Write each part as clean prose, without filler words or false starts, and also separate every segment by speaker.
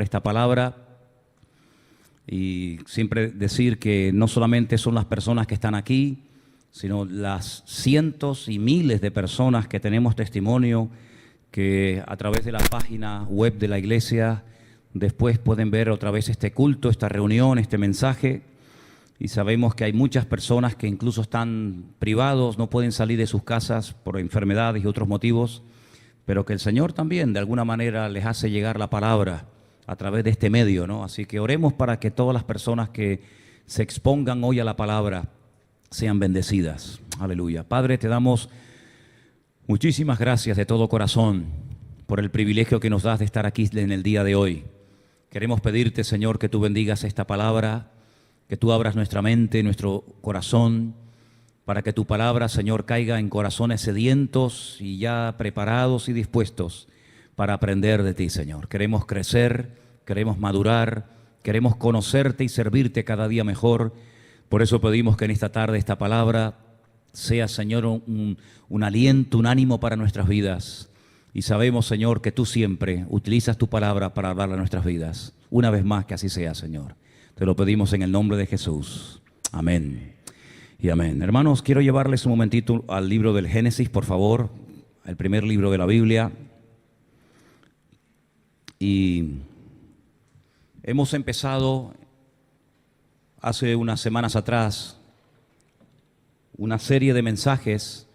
Speaker 1: esta palabra y siempre decir que no solamente son las personas que están aquí, sino las cientos y miles de personas que tenemos testimonio que a través de la página web de la iglesia después pueden ver otra vez este culto, esta reunión, este mensaje. Y sabemos que hay muchas personas que incluso están privados, no pueden salir de sus casas por enfermedades y otros motivos, pero que el Señor también de alguna manera les hace llegar la palabra a través de este medio, ¿no? Así que oremos para que todas las personas que se expongan hoy a la palabra sean bendecidas. Aleluya. Padre, te damos muchísimas gracias de todo corazón por el privilegio que nos das de estar aquí en el día de hoy. Queremos pedirte, Señor, que tú bendigas esta palabra, que tú abras nuestra mente, nuestro corazón, para que tu palabra, Señor, caiga en corazones sedientos y ya preparados y dispuestos para aprender de ti, Señor. Queremos crecer, queremos madurar, queremos conocerte y servirte cada día mejor. Por eso pedimos que en esta tarde esta palabra sea, Señor, un aliento, un ánimo para nuestras vidas. Y sabemos, Señor, que tú siempre utilizas tu palabra para hablar a nuestras vidas. Una vez más, que así sea, Señor. Te lo pedimos en el nombre de Jesús. Amén y amén. Hermanos, quiero llevarles un momentito al libro del Génesis, por favor, el primer libro de la Biblia. Y hemos empezado hace unas semanas atrás una serie de mensajes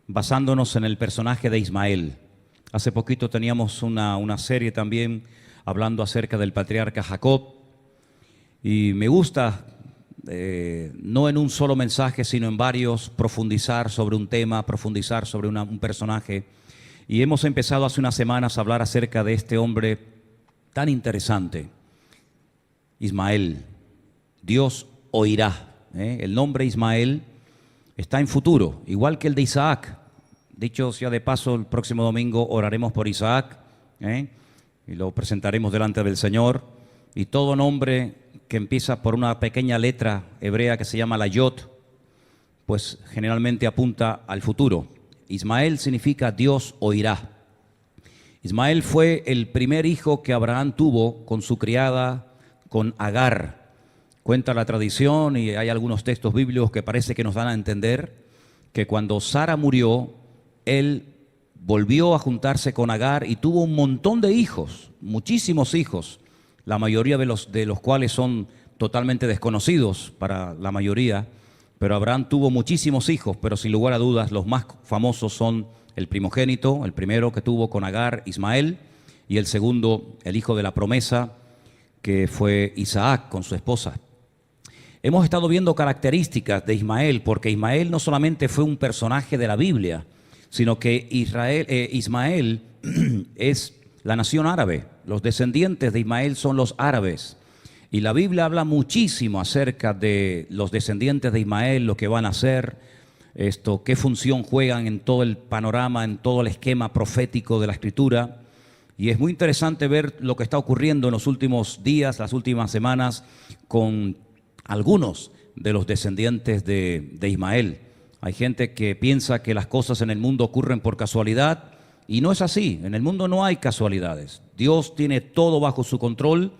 Speaker 1: basándonos en el personaje de Ismael. Hace poquito teníamos una serie también hablando acerca del patriarca Jacob. Y me gusta, no en un solo mensaje, sino en varios, profundizar sobre un tema, profundizar sobre un personaje. Y hemos empezado hace unas semanas a hablar acerca de este hombre tan interesante, Ismael. Dios oirá. El nombre Ismael está en futuro, igual que el de Isaac. Dicho sea de paso, el próximo domingo oraremos por Isaac, y lo presentaremos delante del Señor. Y todo nombre que empieza por una pequeña letra hebrea que se llama la Yod, pues generalmente apunta al futuro. Ismael significa Dios oirá. Ismael fue el primer hijo que Abraham tuvo con su criada, con Agar. Cuenta la tradición, y hay algunos textos bíblicos que parece que nos dan a entender que cuando Sara murió, él volvió a juntarse con Agar y tuvo un montón de hijos, muchísimos hijos. La mayoría de los cuales son totalmente desconocidos para la mayoría, pero Abraham tuvo muchísimos hijos, pero sin lugar a dudas los más famosos son el primogénito, el primero que tuvo con Agar, Ismael, y el segundo, el hijo de la promesa, que fue Isaac con su esposa. Hemos estado viendo características de Ismael, porque Ismael no solamente fue un personaje de la Biblia, sino que Ismael es la nación árabe. Los descendientes de Ismael son los árabes. Y la Biblia habla muchísimo acerca de los descendientes de Ismael, lo que van a hacer, qué función juegan en todo el panorama, en todo el esquema profético de la Escritura. Y es muy interesante ver lo que está ocurriendo en los últimos días, las últimas semanas, con algunos de los descendientes de Ismael. Hay gente que piensa que las cosas en el mundo ocurren por casualidad, y no es así. En el mundo no hay casualidades. Dios tiene todo bajo su control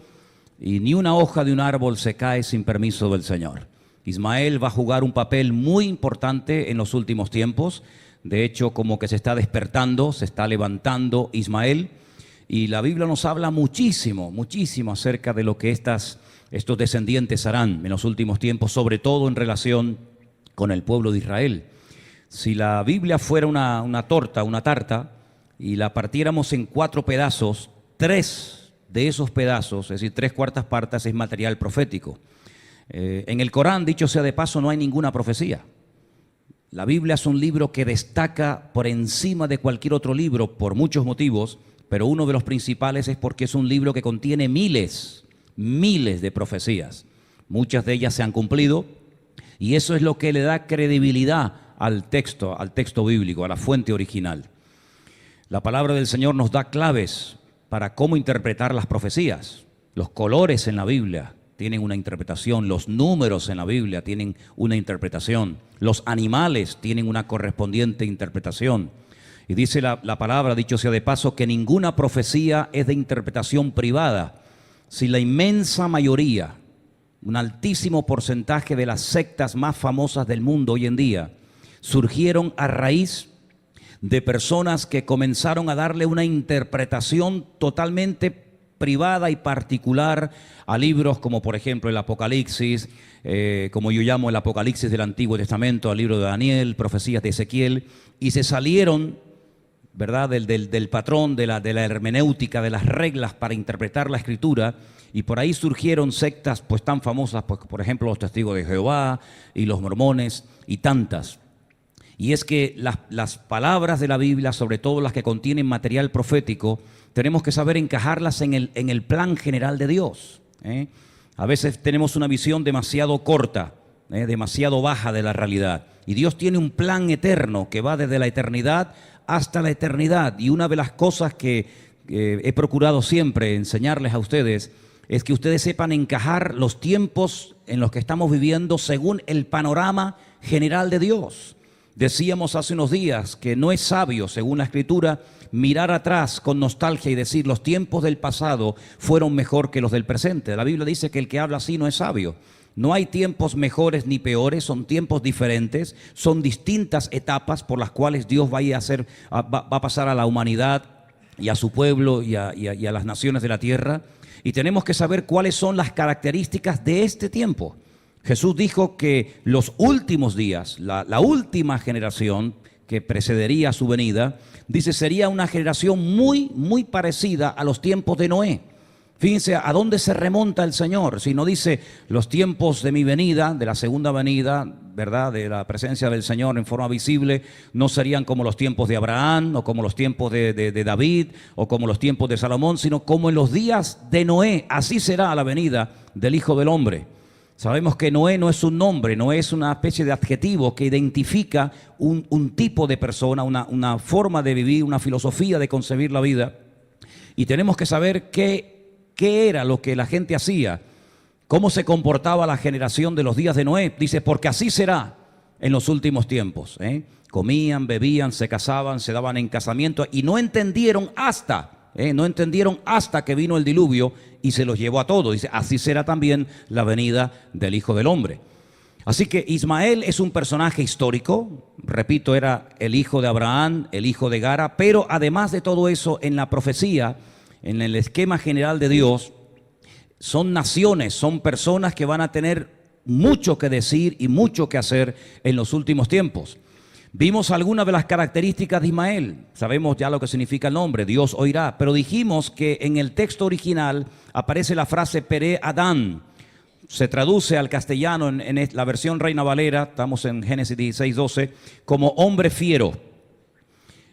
Speaker 1: y ni una hoja de un árbol se cae sin permiso del Señor. Ismael va a jugar un papel muy importante en los últimos tiempos. De hecho, como que se está despertando, se está levantando Ismael. Y la Biblia nos habla muchísimo, muchísimo acerca de lo que estos descendientes harán en los últimos tiempos, sobre todo en relación con el pueblo de Israel. Si la Biblia fuera una tarta, y la partiéramos en 4 pedazos, 3 de esos pedazos, es decir, 3/4 partes, es material profético. En el Corán, dicho sea de paso, no hay ninguna profecía. La Biblia es un libro que destaca por encima de cualquier otro libro por muchos motivos, pero uno de los principales es porque es un libro que contiene miles de profecías. Muchas de ellas se han cumplido, y eso es lo que le da credibilidad al texto bíblico, a la fuente original. La palabra del Señor nos da claves para cómo interpretar las profecías. Los colores en la Biblia tienen una interpretación, los números en la Biblia tienen una interpretación, los animales tienen una correspondiente interpretación. Y dice la palabra, dicho sea de paso, que ninguna profecía es de interpretación privada, si la inmensa mayoría, un altísimo porcentaje de las sectas más famosas del mundo hoy en día, surgieron a raíz de personas que comenzaron a darle una interpretación totalmente privada y particular a libros como por ejemplo el Apocalipsis, como yo llamo el Apocalipsis del Antiguo Testamento, al libro de Daniel, profecías de Ezequiel, y se salieron, ¿verdad?, del patrón, de la hermenéutica, de las reglas para interpretar la Escritura, y por ahí surgieron sectas pues tan famosas, pues, por ejemplo los Testigos de Jehová y los Mormones y tantas. Y es que las palabras de la Biblia, sobre todo las que contienen material profético, tenemos que saber encajarlas en el plan general de Dios. A veces tenemos una visión demasiado corta, demasiado baja de la realidad. Y Dios tiene un plan eterno que va desde la eternidad hasta la eternidad. Y una de las cosas que he procurado siempre enseñarles a ustedes es que ustedes sepan encajar los tiempos en los que estamos viviendo según el panorama general de Dios. Decíamos hace unos días que no es sabio, según la Escritura, mirar atrás con nostalgia y decir los tiempos del pasado fueron mejor que los del presente. La Biblia dice que el que habla así no es sabio. No hay tiempos mejores ni peores, son tiempos diferentes, son distintas etapas por las cuales Dios va a pasar a la humanidad y a su pueblo y a las naciones de la tierra. Y tenemos que saber cuáles son las características de este tiempo. Jesús dijo que los últimos días, la última generación que precedería a su venida, dice, sería una generación muy, muy parecida a los tiempos de Noé. Fíjense a dónde se remonta el Señor. Si no dice los tiempos de mi venida, de la segunda venida, ¿verdad?, de la presencia del Señor en forma visible, no serían como los tiempos de Abraham o como los tiempos de David o como los tiempos de Salomón, sino como en los días de Noé. Así será la venida del Hijo del Hombre. Sabemos que Noé no es un nombre, no es una especie de adjetivo que identifica un tipo de persona, una forma de vivir, una filosofía de concebir la vida. Y tenemos que saber qué era lo que la gente hacía, cómo se comportaba la generación de los días de Noé. Dice, porque así será en los últimos tiempos. Comían, bebían, se casaban, se daban en casamiento y no entendieron hasta que vino el diluvio y se los llevó a todos. Dice, así será también la venida del Hijo del Hombre. Así que Ismael es un personaje histórico, repito, era el hijo de Abraham, el hijo de Gara, pero además de todo eso, en la profecía, en el esquema general de Dios, son naciones, son personas que van a tener mucho que decir y mucho que hacer en los últimos tiempos. Vimos algunas de las características de Ismael, sabemos ya lo que significa el nombre, Dios oirá, pero dijimos que en el texto original aparece la frase Peré Adán, se traduce al castellano en la versión Reina Valera, estamos en Génesis 16:12, como hombre fiero.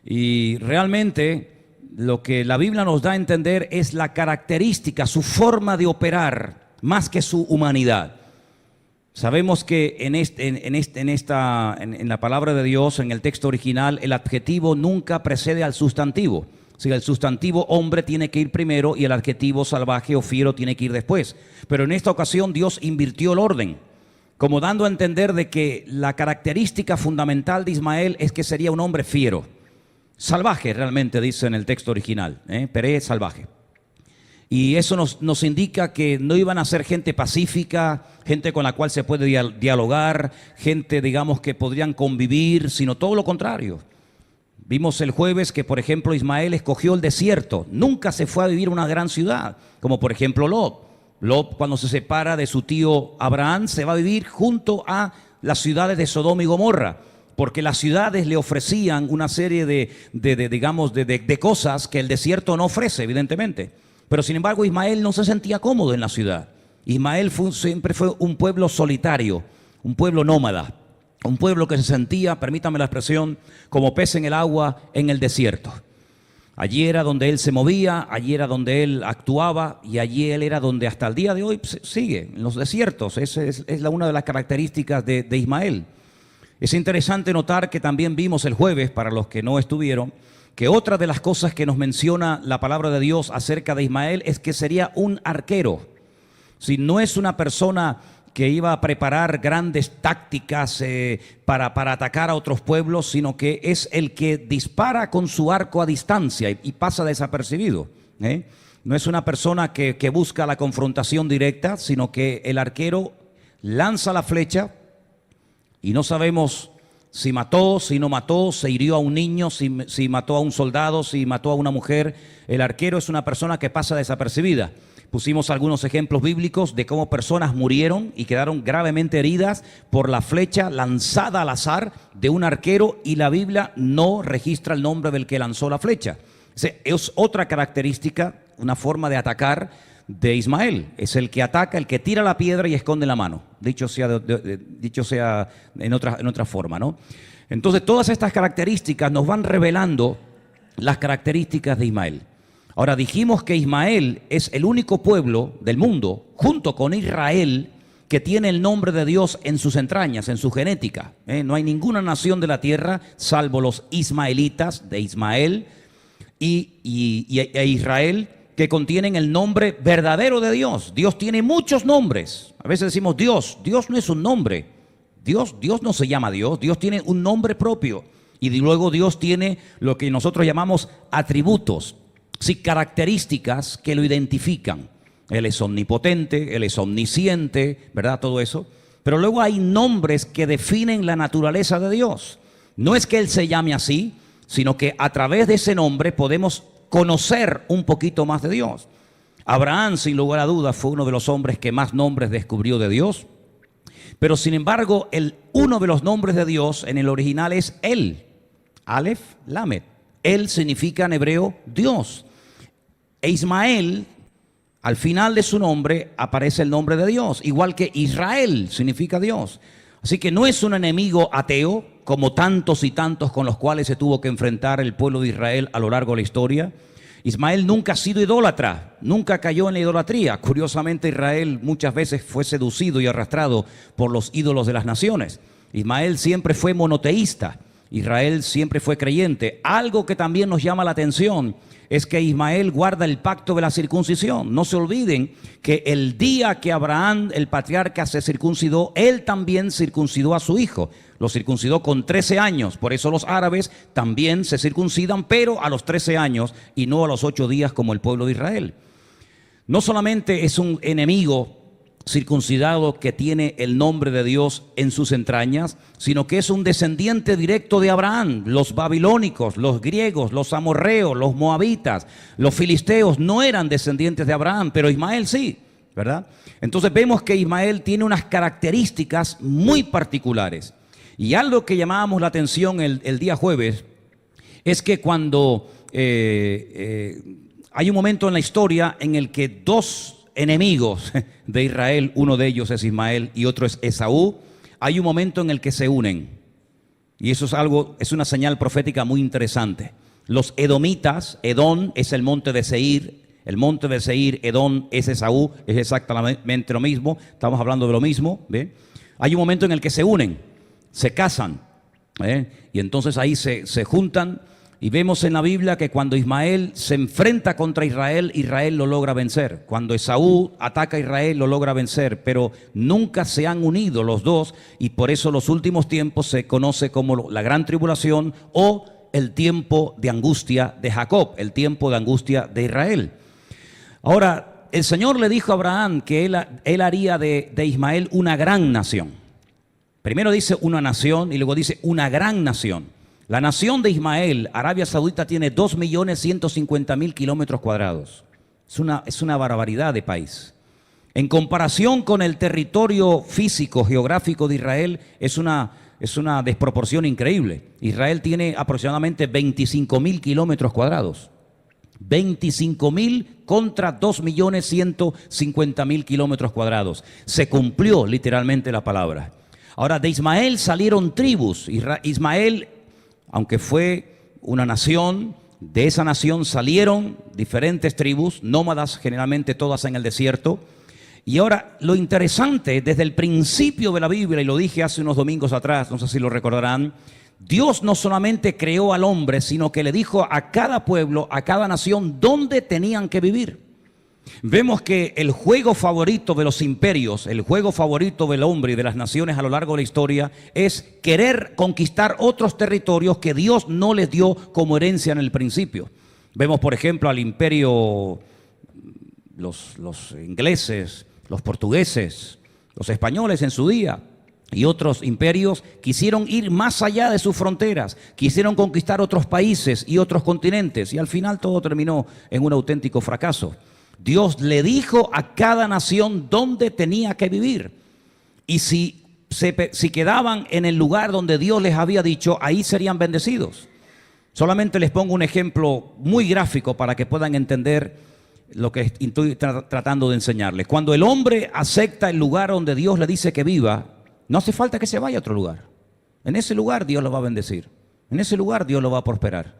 Speaker 1: Y realmente lo que la Biblia nos da a entender es la característica, su forma de operar, más que su humanidad. Sabemos que en la palabra de Dios, en el texto original, el adjetivo nunca precede al sustantivo. O sea, el sustantivo hombre tiene que ir primero y el adjetivo salvaje o fiero tiene que ir después. Pero en esta ocasión Dios invirtió el orden, como dando a entender de que la característica fundamental de Ismael es que sería un hombre fiero. Salvaje realmente dice en el texto original, Peré salvaje. Y eso nos indica que no iban a ser gente pacífica, gente con la cual se puede dialogar, gente, digamos, que podrían convivir, sino todo lo contrario. Vimos el jueves que, por ejemplo, Ismael escogió el desierto. Nunca se fue a vivir a una gran ciudad, como por ejemplo Lot. Lot, cuando se separa de su tío Abraham, se va a vivir junto a las ciudades de Sodoma y Gomorra, porque las ciudades le ofrecían una serie de cosas que el desierto no ofrece, evidentemente. Pero sin embargo Ismael no se sentía cómodo en la ciudad. Ismael siempre fue un pueblo solitario, un pueblo nómada, un pueblo que se sentía, permítame la expresión, como pez en el agua en el desierto. Allí era donde él se movía, allí era donde él actuaba y allí él era donde hasta el día de hoy sigue, en los desiertos. Esa es una de las características de Ismael. Es interesante notar que también vimos el jueves, para los que no estuvieron, que otra de las cosas que nos menciona la palabra de Dios acerca de Ismael es que sería un arquero. Si no es una persona que iba a preparar grandes tácticas para atacar a otros pueblos, sino que es el que dispara con su arco a distancia y pasa desapercibido. No es una persona que busca la confrontación directa, sino que el arquero lanza la flecha y no sabemos si mató, si no mató, si hirió a un niño, si mató a un soldado, si mató a una mujer. El arquero es una persona que pasa desapercibida. Pusimos algunos ejemplos bíblicos de cómo personas murieron y quedaron gravemente heridas por la flecha lanzada al azar de un arquero, y la Biblia no registra el nombre del que lanzó la flecha. Es otra característica, una forma de atacar de Ismael. Es el que ataca, el que tira la piedra y esconde la mano. Dicho sea en otra forma, ¿no? Entonces, todas estas características nos van revelando las características de Ismael. Ahora, dijimos que Ismael es el único pueblo del mundo, junto con Israel, que tiene el nombre de Dios en sus entrañas, en su genética. No hay ninguna nación de la tierra, salvo los ismaelitas de Ismael e Israel, que contienen el nombre verdadero de Dios. Dios tiene muchos nombres. A veces decimos Dios. Dios no es un nombre. Dios no se llama Dios. Dios tiene un nombre propio. Y luego Dios tiene lo que nosotros llamamos atributos, sí, características que lo identifican. Él es omnipotente, Él es omnisciente, ¿verdad? Todo eso. Pero luego hay nombres que definen la naturaleza de Dios. No es que Él se llame así, sino que a través de ese nombre podemos conocer un poquito más de Dios. Abraham, sin lugar a dudas, fue uno de los hombres que más nombres descubrió de Dios. Pero sin embargo, uno de los nombres de Dios en el original es Él. Aleph, Lamed. Él significa en hebreo Dios. E Ismael, al final de su nombre aparece el nombre de Dios, igual que Israel significa Dios. Así que no es un enemigo ateo, como tantos y tantos con los cuales se tuvo que enfrentar el pueblo de Israel a lo largo de la historia. Ismael nunca ha sido idólatra, nunca cayó en la idolatría. Curiosamente, Israel muchas veces fue seducido y arrastrado por los ídolos de las naciones. Ismael siempre fue monoteísta, Israel siempre fue creyente. Algo que también nos llama la atención es que Ismael guarda el pacto de la circuncisión. No se olviden que el día que Abraham, el patriarca, se circuncidó, él también circuncidó a su hijo. Lo circuncidó con 13 años. Por eso los árabes también se circuncidan, pero a los 13 años y no a los 8 días como el pueblo de Israel. No solamente es un enemigo circuncidado que tiene el nombre de Dios en sus entrañas, sino que es un descendiente directo de Abraham. Los babilónicos, los griegos, los amorreos, los moabitas, los filisteos no eran descendientes de Abraham, pero Ismael sí, ¿verdad? Entonces vemos que Ismael tiene unas características muy particulares. Y algo que llamábamos la atención el día jueves es que cuando hay un momento en la historia en el que dos enemigos de Israel, uno de ellos es Ismael y otro es Esaú, hay un momento en el que se unen. Y eso es una señal profética muy interesante. Los edomitas, Edom es el monte de Seir, el monte de Seir, Edom es Esaú, es exactamente lo mismo, estamos hablando de lo mismo, ¿ve? Hay un momento en el que se unen, se casan, y entonces ahí se juntan. Y vemos en la Biblia que cuando Ismael se enfrenta contra Israel, Israel lo logra vencer. Cuando Esaú ataca a Israel, lo logra vencer. Pero nunca se han unido los dos, y por eso los últimos tiempos se conoce como la gran tribulación o el tiempo de angustia de Jacob, el tiempo de angustia de Israel. Ahora, el Señor le dijo a Abraham que él haría de Ismael una gran nación. Primero dice una nación y luego dice una gran nación. La nación de Ismael, Arabia Saudita, tiene 2.150.000 kilómetros cuadrados. Es una barbaridad de país. En comparación con el territorio físico, geográfico de Israel, es una desproporción increíble. Israel tiene aproximadamente 25.000 kilómetros cuadrados. 25.000 contra 2.150.000 kilómetros cuadrados. Se cumplió literalmente la palabra. Ahora, de Ismael salieron tribus. Ismael, aunque fue una nación, de esa nación salieron diferentes tribus, nómadas, generalmente todas en el desierto. Y ahora, lo interesante, desde el principio de la Biblia, y lo dije hace unos domingos atrás, no sé si lo recordarán, Dios no solamente creó al hombre, sino que le dijo a cada pueblo, a cada nación, dónde tenían que vivir. Vemos que el juego favorito de los imperios, el juego favorito del hombre y de las naciones a lo largo de la historia es querer conquistar otros territorios que Dios no les dio como herencia en el principio. Vemos, por ejemplo, al imperio los ingleses, los portugueses, los españoles en su día y otros imperios quisieron ir más allá de sus fronteras, quisieron conquistar otros países y otros continentes, y al final todo terminó en un auténtico fracaso. Dios le dijo a cada nación dónde tenía que vivir, y si quedaban en el lugar donde Dios les había dicho, ahí serían bendecidos. Solamente les pongo un ejemplo muy gráfico para que puedan entender lo que estoy tratando de enseñarles. Cuando el hombre acepta el lugar donde Dios le dice que viva, no hace falta que se vaya a otro lugar. En ese lugar Dios lo va a bendecir. En ese lugar Dios lo va a prosperar.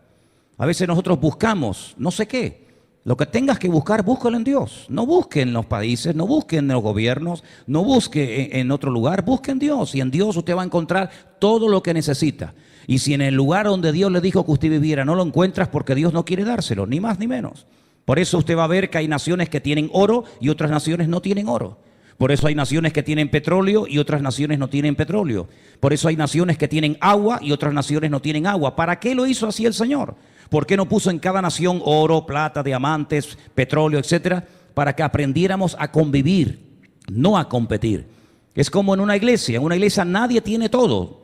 Speaker 1: A veces nosotros buscamos no sé qué. Lo que tengas que buscar, búscalo en Dios. No busque en los países, no busque en los gobiernos, no busque en otro lugar, busque en Dios. Y en Dios usted va a encontrar todo lo que necesita. Y si en el lugar donde Dios le dijo que usted viviera no lo encuentras, porque Dios no quiere dárselo, ni más ni menos. Por eso usted va a ver que hay naciones que tienen oro y otras naciones no tienen oro. Por eso hay naciones que tienen petróleo y otras naciones no tienen petróleo. Por eso hay naciones que tienen agua y otras naciones no tienen agua. ¿Para qué lo hizo así el Señor? ¿Por qué no puso en cada nación oro, plata, diamantes, petróleo, etcétera? Para que aprendiéramos a convivir, no a competir. Es como en una iglesia. En una iglesia nadie tiene todo,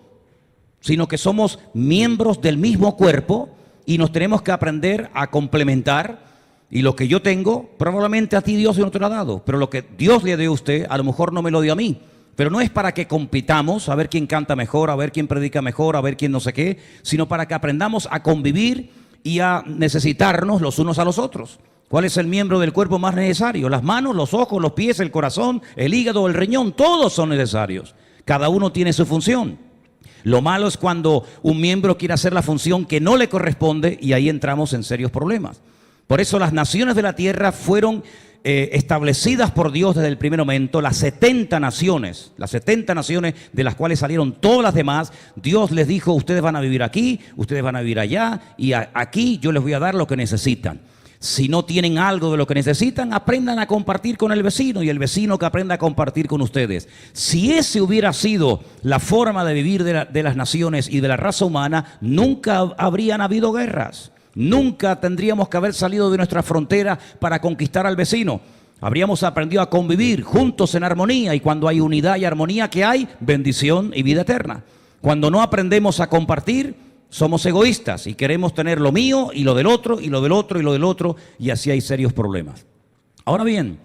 Speaker 1: sino que somos miembros del mismo cuerpo y nos tenemos que aprender a complementar. Y lo que yo tengo, probablemente a ti Dios no te lo ha dado, pero lo que Dios le dio a usted, a lo mejor no me lo dio a mí. Pero no es para que compitamos, a ver quién canta mejor, a ver quién predica mejor, a ver quién no sé qué, sino para que aprendamos a convivir y a necesitarnos los unos a los otros. ¿Cuál es el miembro del cuerpo más necesario? Las manos, los ojos, los pies, el corazón, el hígado, el riñón, todos son necesarios. Cada uno tiene su función. Lo malo es cuando un miembro quiere hacer la función que no le corresponde y ahí entramos en serios problemas. Por eso las naciones de la tierra fueron establecidas por Dios desde el primer momento. Las 70 naciones de las cuales salieron todas las demás, Dios les dijo, ustedes van a vivir aquí, ustedes van a vivir allá, y aquí yo les voy a dar lo que necesitan. Si no tienen algo de lo que necesitan, aprendan a compartir con el vecino, y el vecino que aprenda a compartir con ustedes. Si ese hubiera sido la forma de vivir de las naciones y de la raza humana, nunca habrían habido guerras. Nunca tendríamos que haber salido de nuestra frontera para conquistar al vecino. Habríamos aprendido a convivir juntos en armonía, y cuando hay unidad y armonía, ¿qué hay? Bendición y vida eterna. Cuando no aprendemos a compartir, somos egoístas y queremos tener lo mío y lo del otro y lo del otro y lo del otro, y así hay serios problemas. Ahora bien,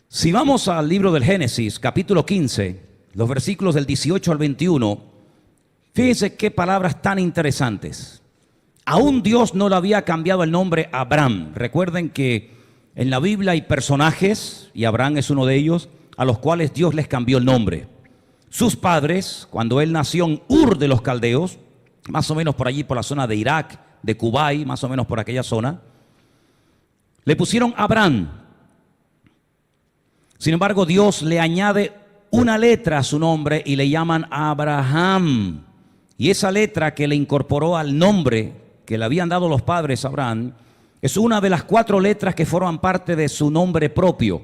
Speaker 1: si vamos al libro del Génesis, capítulo 15, los versículos del 18 al 21, fíjense qué palabras tan interesantes. Aún Dios no le había cambiado el nombre a Abraham. Recuerden que en la Biblia hay personajes, y Abraham es uno de ellos, a los cuales Dios les cambió el nombre. Sus padres, cuando él nació en Ur de los Caldeos, más o menos por allí, por la zona de Irak, de Kuwait, más o menos por aquella zona, le pusieron Abraham. Sin embargo, Dios le añade una letra a su nombre y le llaman Abraham. Y esa letra que le incorporó al nombre que le habían dado los padres a Abraham, es una de las 4 letras que forman parte de su nombre propio.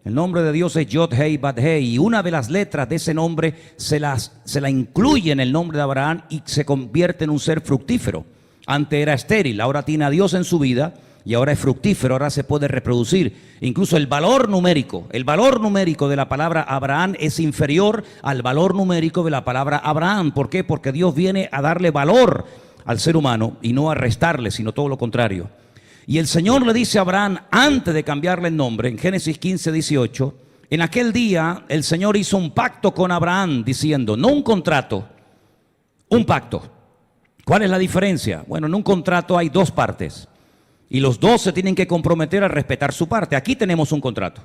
Speaker 1: El nombre de Dios es Yod Hei Bad Hei, y una de las letras de ese nombre se la incluye en el nombre de Abraham y se convierte en un ser fructífero. Antes era estéril, ahora tiene a Dios en su vida y ahora es fructífero, ahora se puede reproducir. Incluso el valor numérico de la palabra Abraham es inferior al valor numérico de la palabra Abraham. ¿Por qué? Porque Dios viene a darle valor al ser humano y no a restarle, sino todo lo contrario. Y el Señor le dice a Abraham, antes de cambiarle el nombre, en Génesis 15, 18, en aquel día el Señor hizo un pacto con Abraham diciendo, no un contrato, un pacto. ¿Cuál es la diferencia? Bueno, en un contrato hay 2 partes y los 2 se tienen que comprometer a respetar su parte. Aquí tenemos un contrato.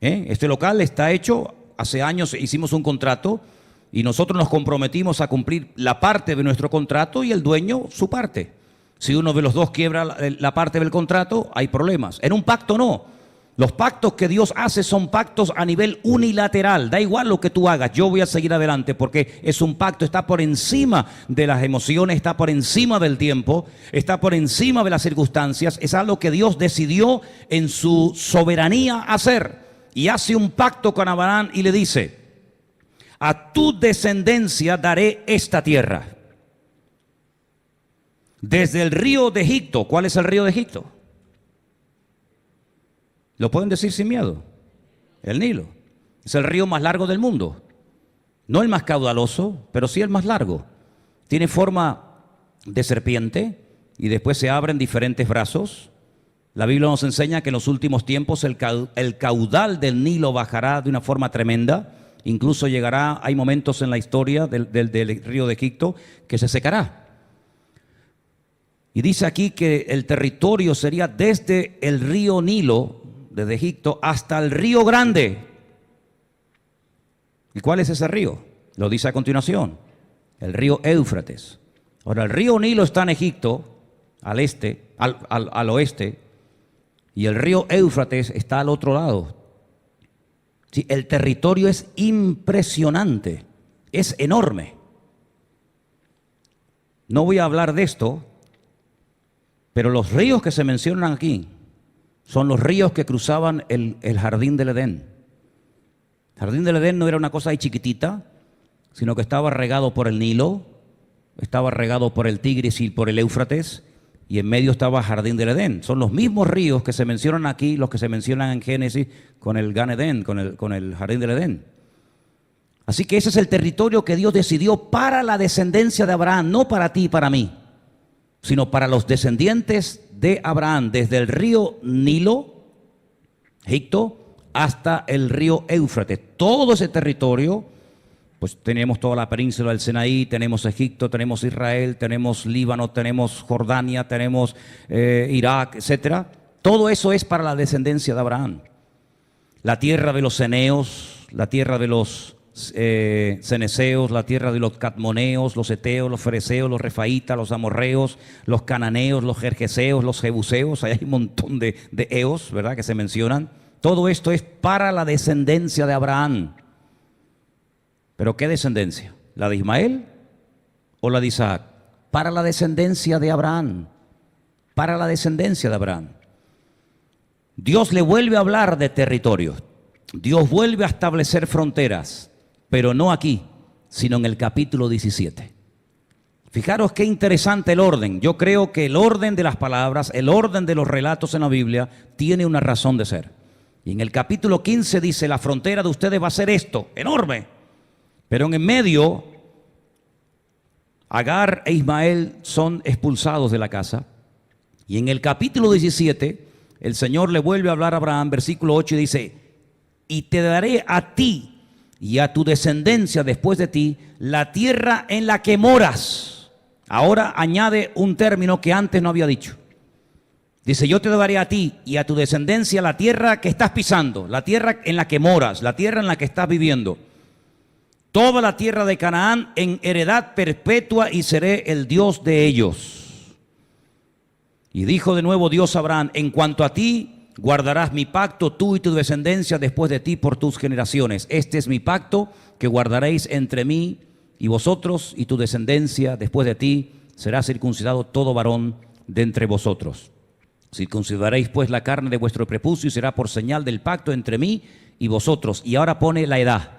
Speaker 1: Este local está hecho, hace años hicimos un contrato y nosotros nos comprometimos a cumplir la parte de nuestro contrato y el dueño su parte. Si uno de los 2 quiebra la parte del contrato, hay problemas. En un pacto no. Los pactos que Dios hace son pactos a nivel unilateral. Da igual lo que tú hagas, yo voy a seguir adelante porque es un pacto, está por encima de las emociones, está por encima del tiempo, está por encima de las circunstancias. Es algo que Dios decidió en su soberanía hacer. Y hace un pacto con Abraham y le dice, a tu descendencia daré esta tierra. Desde el río de Egipto. ¿Cuál es el río de Egipto? Lo pueden decir sin miedo. El Nilo. Es el río más largo del mundo. No el más caudaloso, pero sí el más largo. Tiene forma de serpiente y después se abren diferentes brazos. La Biblia nos enseña que en los últimos tiempos el caudal del Nilo bajará de una forma tremenda. Incluso llegará, hay momentos en la historia del río de Egipto que se secará. Y dice aquí que el territorio sería desde el río Nilo, desde Egipto, hasta el río Grande. ¿Y cuál es ese río? Lo dice a continuación, el río Éufrates. Ahora, el río Nilo está en Egipto, al oeste, y el río Éufrates está al otro lado. Sí, el territorio es impresionante, es enorme. No voy a hablar de esto, pero los ríos que se mencionan aquí son los ríos que cruzaban el jardín del Edén. El jardín del Edén no era una cosa ahí chiquitita, sino que estaba regado por el Nilo, estaba regado por el Tigris y por el Éufrates, y en medio estaba Jardín del Edén. Son los mismos ríos que se mencionan aquí, los que se mencionan en Génesis con el Gan Edén, con el Jardín del Edén. Así que ese es el territorio que Dios decidió para la descendencia de Abraham, no para ti y para mí, sino para los descendientes de Abraham, desde el río Nilo, Egipto, hasta el río Éufrates. Todo ese territorio, pues tenemos toda la península del Sinaí, tenemos Egipto, tenemos Israel, tenemos Líbano, tenemos Jordania, tenemos Irak, etcétera. Todo eso es para la descendencia de Abraham. La tierra de los ceneos, la tierra de los ceneseos, la tierra de los cadmoneos, los eteos, los fereceos, los refaitas, los amorreos, los cananeos, los jerjeseos, los jebuseos. Hay un montón de eos, ¿verdad?, que se mencionan. Todo esto es para la descendencia de Abraham. ¿Pero qué descendencia? ¿La de Ismael o la de Isaac? Para la descendencia de Abraham. Para la descendencia de Abraham. Dios le vuelve a hablar de territorios. Dios vuelve a establecer fronteras, pero no aquí, sino en el capítulo 17. Fijaros qué interesante el orden. Yo creo que el orden de las palabras, el orden de los relatos en la Biblia, tiene una razón de ser. Y en el capítulo 15 dice, la frontera de ustedes va a ser esto, enorme. Pero en el medio, Agar e Ismael son expulsados de la casa. Y en el capítulo 17, el Señor le vuelve a hablar a Abraham, versículo 8, y dice, y te daré a ti y a tu descendencia después de ti la tierra en la que moras. Ahora añade un término que antes no había dicho. Dice, yo te daré a ti y a tu descendencia la tierra que estás pisando, la tierra en la que moras, la tierra en la que estás viviendo. Toda la tierra de Canaán en heredad perpetua y seré el Dios de ellos. Y dijo de nuevo Dios a Abraham, en cuanto a ti, guardarás mi pacto, tú y tu descendencia después de ti por tus generaciones. Este es mi pacto que guardaréis entre mí y vosotros y tu descendencia después de ti. Será circuncidado todo varón de entre vosotros. Circuncidaréis pues la carne de vuestro prepucio y será por señal del pacto entre mí y vosotros. Y ahora pone la edad.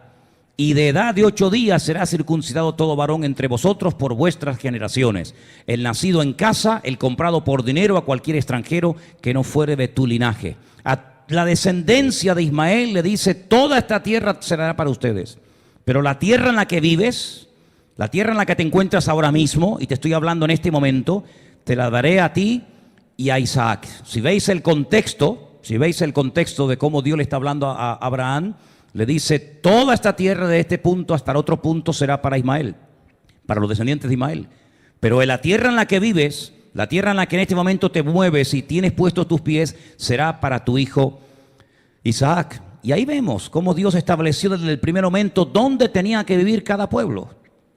Speaker 1: Y de edad de 8 días será circuncidado todo varón entre vosotros por vuestras generaciones. El nacido en casa, el comprado por dinero a cualquier extranjero que no fuere de tu linaje. A la descendencia de Ismael le dice, toda esta tierra será para ustedes. Pero la tierra en la que vives, la tierra en la que te encuentras ahora mismo, y te estoy hablando en este momento, te la daré a ti y a Isaac. Si veis el contexto de cómo Dios le está hablando a Abraham, le dice, toda esta tierra de este punto hasta el otro punto será para Ismael, para los descendientes de Ismael. Pero en la tierra en la que vives, la tierra en la que en este momento te mueves y tienes puestos tus pies, será para tu hijo Isaac. Y ahí vemos cómo Dios estableció desde el primer momento dónde tenía que vivir cada pueblo,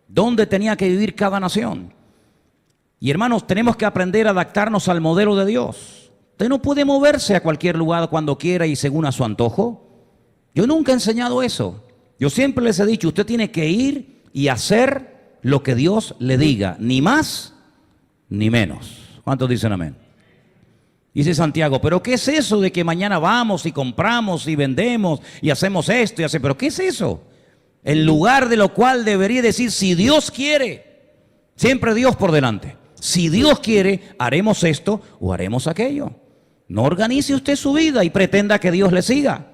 Speaker 1: dónde tenía que vivir cada nación. Y hermanos, tenemos que aprender a adaptarnos al modelo de Dios. Usted no puede moverse a cualquier lugar cuando quiera y según a su antojo. Yo nunca he enseñado eso. Yo siempre les he dicho, usted tiene que ir y hacer lo que Dios le diga, ni más ni menos. ¿Cuántos dicen amén? Dice Santiago, ¿pero qué es eso de que mañana vamos y compramos y vendemos y hacemos esto y hacemos? ¿Pero qué es eso? En lugar de lo cual debería decir, si Dios quiere, siempre Dios por delante. Si Dios quiere, haremos esto o haremos aquello. No organice usted su vida y pretenda que Dios le siga.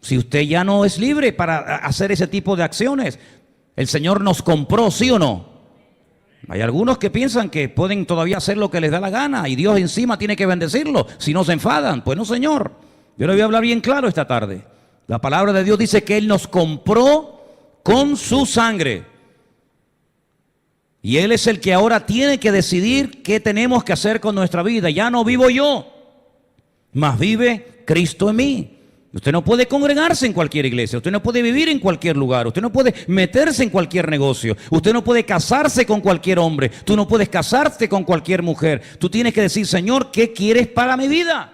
Speaker 1: Si usted ya no es libre para hacer ese tipo de acciones, el Señor nos compró, ¿sí o no? Hay algunos que piensan que pueden todavía hacer lo que les da la gana y Dios encima tiene que bendecirlo si no se enfadan. Pues no, señor. Yo le voy a hablar bien claro esta tarde. La palabra de Dios dice que Él nos compró con su sangre. Y Él es el que ahora tiene que decidir qué tenemos que hacer con nuestra vida. Ya no vivo yo, mas vive Cristo en mí. Usted no puede congregarse en cualquier iglesia, usted no puede vivir en cualquier lugar, usted no puede meterse en cualquier negocio, usted no puede casarse con cualquier hombre, tú no puedes casarte con cualquier mujer. Tú tienes que decir, Señor, ¿qué quieres para mi vida?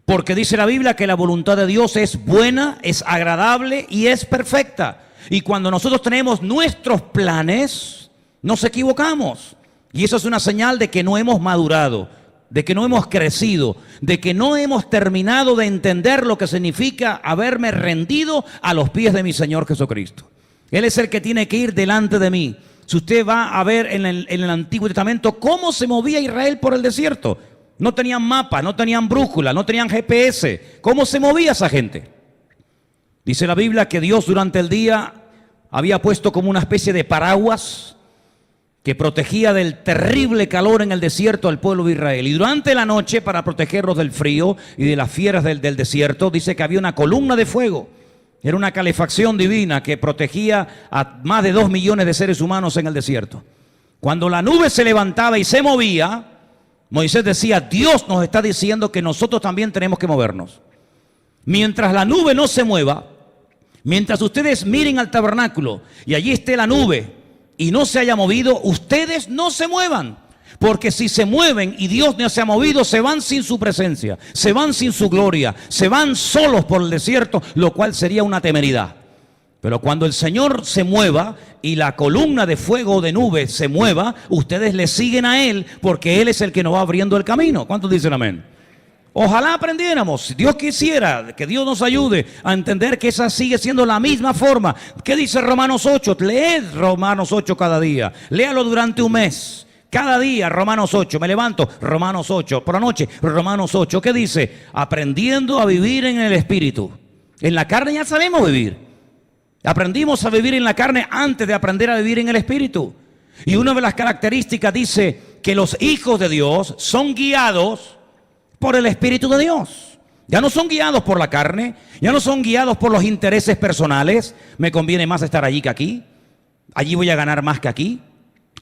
Speaker 1: Porque dice la Biblia que la voluntad de Dios es buena, es agradable y es perfecta. Y cuando nosotros tenemos nuestros planes, nos equivocamos. Y eso es una señal de que no hemos madurado, de que no hemos crecido, de que no hemos terminado de entender lo que significa haberme rendido a los pies de mi Señor Jesucristo. Él es el que tiene que ir delante de mí. Si usted va a ver en el Antiguo Testamento cómo se movía Israel por el desierto, no tenían mapa, no tenían brújula, no tenían GPS. ¿Cómo se movía esa gente? Dice la Biblia que Dios durante el día había puesto como una especie de paraguas que protegía del terrible calor en el desierto al pueblo de Israel. Y durante la noche, para protegerlos del frío y de las fieras del desierto, dice que había una columna de fuego. Era una calefacción divina que protegía a más de 2 millones de seres humanos en el desierto. Cuando la nube se levantaba y se movía, Moisés decía, Dios nos está diciendo que nosotros también tenemos que movernos. Mientras la nube no se mueva, mientras ustedes miren al tabernáculo y allí esté la nube y no se haya movido, ustedes no se muevan. Porque si se mueven y Dios no se ha movido, se van sin su presencia, se van sin su gloria, se van solos por el desierto, lo cual sería una temeridad. Pero cuando el Señor se mueva y la columna de fuego o de nube se mueva, ustedes le siguen a Él porque Él es el que nos va abriendo el camino. ¿Cuántos dicen amén? Ojalá aprendiéramos, si Dios quisiera, que Dios nos ayude a entender que esa sigue siendo la misma forma. ¿Qué dice Romanos 8? Leed Romanos 8 cada día, léalo durante un mes. Cada día Romanos 8, me levanto, Romanos 8, por la noche Romanos 8. ¿Qué dice? Aprendiendo a vivir en el Espíritu. En la carne ya sabemos vivir. Aprendimos a vivir en la carne antes de aprender a vivir en el Espíritu. Y una de las características dice que los hijos de Dios son guiados por el Espíritu de Dios. Ya no son guiados por la carne, ya no son guiados por los intereses personales. Me conviene más estar allí que aquí. Allí voy a ganar más que aquí.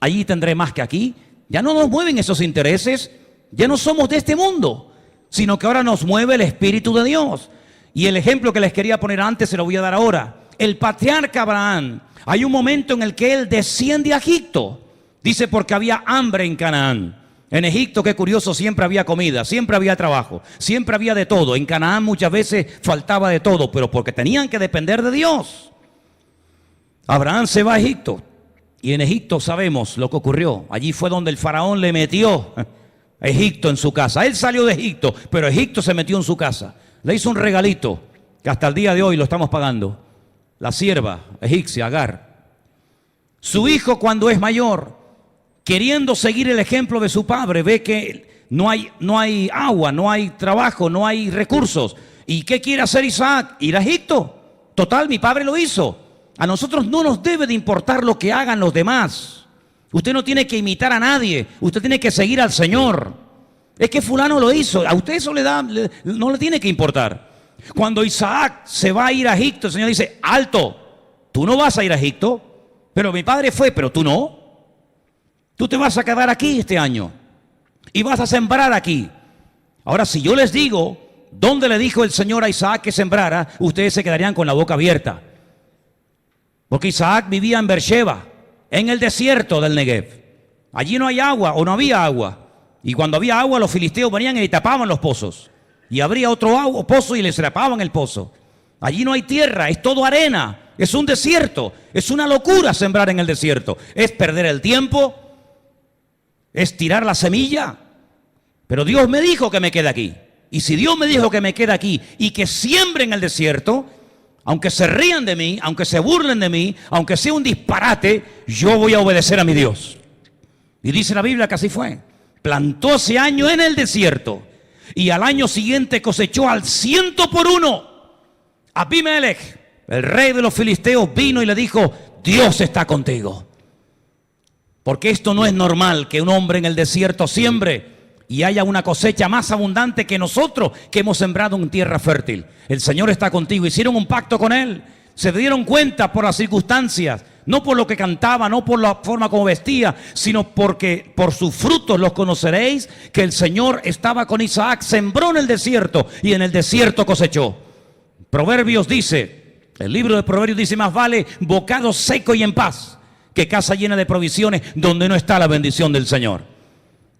Speaker 1: Allí tendré más que aquí. Ya no nos mueven esos intereses. Ya no somos de este mundo, sino que ahora nos mueve el Espíritu de Dios. Y el ejemplo que les quería poner antes se lo voy a dar ahora. El patriarca Abraham, hay un momento en el que él desciende a Egipto. Dice porque había hambre en Canaán. En Egipto, qué curioso, siempre había comida, siempre había trabajo, siempre había de todo. En Canaán muchas veces faltaba de todo, pero porque tenían que depender de Dios. Abraham se va a Egipto. Y en Egipto sabemos lo que ocurrió. Allí fue donde el faraón le metió a Egipto en su casa. Él salió de Egipto, pero Egipto se metió en su casa. Le hizo un regalito que hasta el día de hoy lo estamos pagando. La sierva egipcia, Agar. Su hijo, cuando es mayor, queriendo seguir el ejemplo de su padre, ve que no hay agua, no hay trabajo, no hay recursos. ¿Y qué quiere hacer Isaac? Ir a Egipto. Total, mi padre lo hizo. A nosotros no nos debe de importar lo que hagan los demás. Usted no tiene que imitar a nadie. Usted tiene que seguir al Señor. Es que fulano lo hizo. A usted eso no le tiene que importar. Cuando Isaac se va a ir a Egipto, el Señor dice, alto, tú no vas a ir a Egipto, pero mi padre fue, pero tú no. Tú te vas a quedar aquí este año y vas a sembrar aquí. Ahora, si yo les digo dónde le dijo el Señor a Isaac que sembrara, ustedes se quedarían con la boca abierta. Porque Isaac vivía en Beersheba, en el desierto del Negev. Allí no hay agua o no había agua. Y cuando había agua, los filisteos venían y tapaban los pozos. Y abría otro pozo y les tapaban el pozo. Allí no hay tierra, es todo arena. Es un desierto. Es una locura sembrar en el desierto. Es perder el tiempo. Es tirar la semilla. Pero Dios me dijo que me quede aquí. Y si Dios me dijo que me quede aquí y que siembre en el desierto, aunque se rían de mí, aunque se burlen de mí, aunque sea un disparate, yo voy a obedecer a mi Dios. Y dice la Biblia que así fue. Plantó ese año en el desierto. Y al año siguiente cosechó al 100 por 1. Abimelech, el rey de los filisteos, vino y le dijo: Dios está contigo. Porque esto no es normal que un hombre en el desierto siembre y haya una cosecha más abundante que nosotros que hemos sembrado en tierra fértil. El Señor está contigo. Hicieron un pacto con Él. Se dieron cuenta por las circunstancias, no por lo que cantaba, no por la forma como vestía, sino porque por sus frutos los conoceréis, que el Señor estaba con Isaac, sembró en el desierto y en el desierto cosechó. Proverbios dice, el libro de Proverbios dice: más vale bocado seco y en paz que casa llena de provisiones donde no está la bendición del Señor.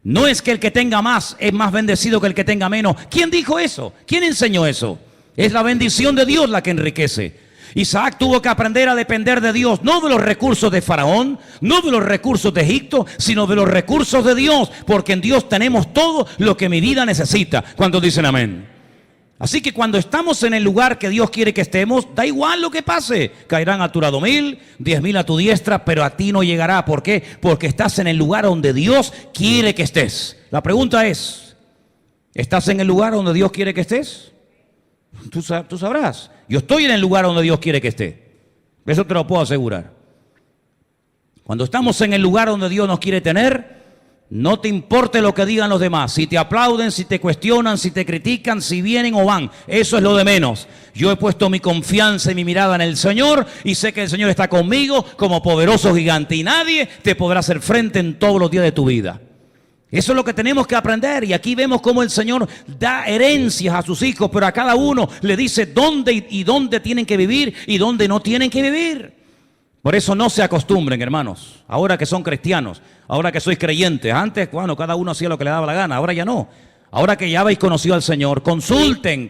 Speaker 1: No es que el que tenga más es más bendecido que el que tenga menos. ¿Quién dijo eso? ¿Quién enseñó eso? Es la bendición de Dios la que enriquece. Isaac tuvo que aprender a depender de Dios, no de los recursos de Faraón, no de los recursos de Egipto, sino de los recursos de Dios, porque en Dios tenemos todo lo que mi vida necesita. ¿Cuántos dicen amén? Así que cuando estamos en el lugar que Dios quiere que estemos, da igual lo que pase. Caerán a tu lado 1000, 10.000 a tu diestra, pero a ti no llegará. ¿Por qué? Porque estás en el lugar donde Dios quiere que estés. La pregunta es: ¿estás en el lugar donde Dios quiere que estés? Tú sabrás. Yo estoy en el lugar donde Dios quiere que esté. Eso te lo puedo asegurar. Cuando estamos en el lugar donde Dios nos quiere tener, no te importe lo que digan los demás. Si te aplauden, si te cuestionan, si te critican, si vienen o van, eso es lo de menos. Yo he puesto mi confianza y mi mirada en el Señor y sé que el Señor está conmigo como poderoso gigante y nadie te podrá hacer frente en todos los días de tu vida. Eso es lo que tenemos que aprender, y aquí vemos cómo el Señor da herencias a sus hijos, pero a cada uno le dice dónde y dónde tienen que vivir y dónde no tienen que vivir. Por eso no se acostumbren, hermanos, ahora que son cristianos, ahora que sois creyentes. Antes, bueno, cada uno hacía lo que le daba la gana, ahora ya no. Ahora que ya habéis conocido al Señor, consulten,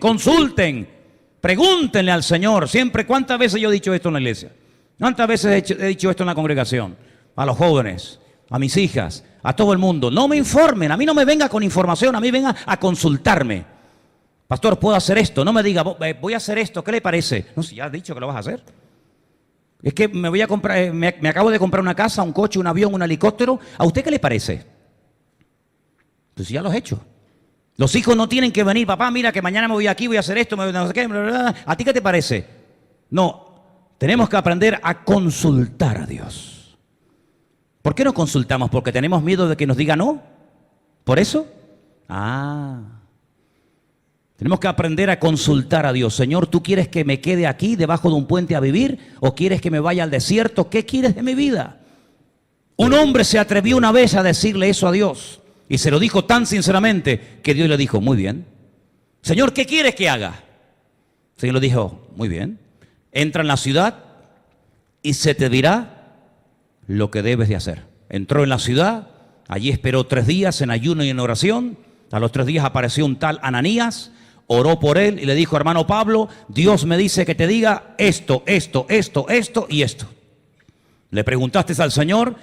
Speaker 1: pregúntenle al Señor. Siempre, ¿cuántas veces yo he dicho esto en la iglesia? ¿Cuántas veces he dicho esto en la congregación? A los jóvenes, a mis hijas, a todo el mundo: no me informen, a mí no me venga con información, a mí venga a consultarme. Pastor, ¿puedo hacer esto? No me diga, voy a hacer esto, ¿qué le parece? No, si ya has dicho que lo vas a hacer. Es que me voy a comprar, me acabo de comprar una casa, un coche, un avión, un helicóptero. ¿A usted qué le parece? Pues ya lo has hecho. Los hijos no tienen que venir: papá, mira que mañana me voy aquí, voy a hacer esto, no sé qué, bla, bla, bla. ¿A ti qué te parece? No, tenemos que aprender a consultar a Dios. ¿Por qué no consultamos? ¿Porque tenemos miedo de que nos diga no? ¿Por eso? Tenemos que aprender a consultar a Dios. Señor, ¿tú quieres que me quede aquí debajo de un puente a vivir? ¿O quieres que me vaya al desierto? ¿Qué quieres de mi vida? Un hombre se atrevió una vez a decirle eso a Dios. Y se lo dijo tan sinceramente que Dios le dijo: muy bien. Señor, ¿qué quieres que haga? El Señor le dijo: muy bien. Entra en la ciudad y se te dirá lo que debes de hacer. Entró en la ciudad, allí esperó 3 días en ayuno y en oración. A los 3 días apareció un tal Ananías, oró por él y le dijo: hermano Pablo, Dios me dice que te diga esto y esto. Le preguntaste al Señor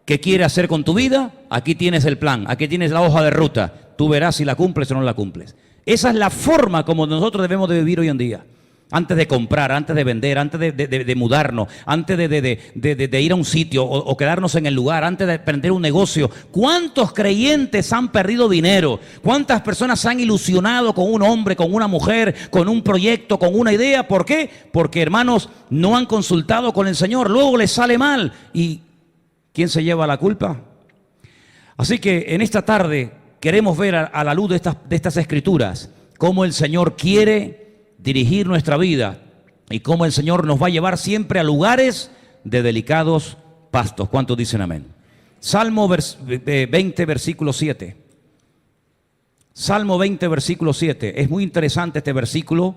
Speaker 1: qué quiere hacer con tu vida. Aquí tienes el plan, aquí tienes la hoja de ruta. Tú verás si la cumples o no la cumples. Esa es la forma como nosotros debemos de vivir hoy en día. Antes de comprar, antes de vender, antes de mudarnos, antes de ir a un sitio o quedarnos en el lugar, antes de emprender un negocio. ¿Cuántos creyentes han perdido dinero? ¿Cuántas personas se han ilusionado con un hombre, con una mujer, con un proyecto, con una idea? ¿Por qué? Porque, hermanos, no han consultado con el Señor. Luego les sale mal. ¿Y quién se lleva la culpa? Así que en esta tarde queremos ver a la luz de estas escrituras cómo el Señor quiere dirigir nuestra vida y cómo el Señor nos va a llevar siempre a lugares de delicados pastos. ¿Cuántos dicen amén? Salmo 20, versículo 7. Salmo 20, versículo 7. Es muy interesante este versículo.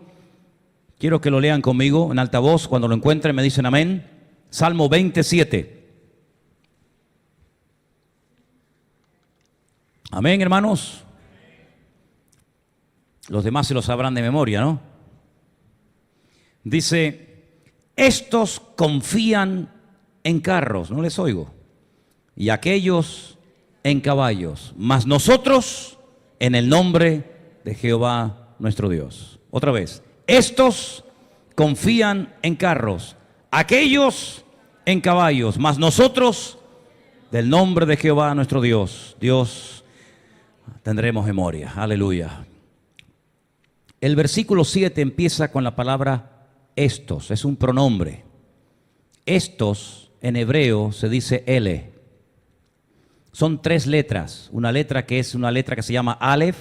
Speaker 1: Quiero que lo lean conmigo en alta voz. Cuando lo encuentren me dicen amén. Salmo 27. Amén, hermanos. Los demás se lo sabrán de memoria, ¿no? Dice: estos confían en carros, no les oigo, y aquellos en caballos, mas nosotros en el nombre de Jehová nuestro Dios. Otra vez: estos confían en carros, aquellos en caballos, mas nosotros del nombre de Jehová nuestro Dios. Dios, tendremos memoria, aleluya. El versículo 7 empieza con la palabra estos, es un pronombre. Estos en hebreo se dice ele. Son 3 letras, una letra que es una letra que se llama Aleph,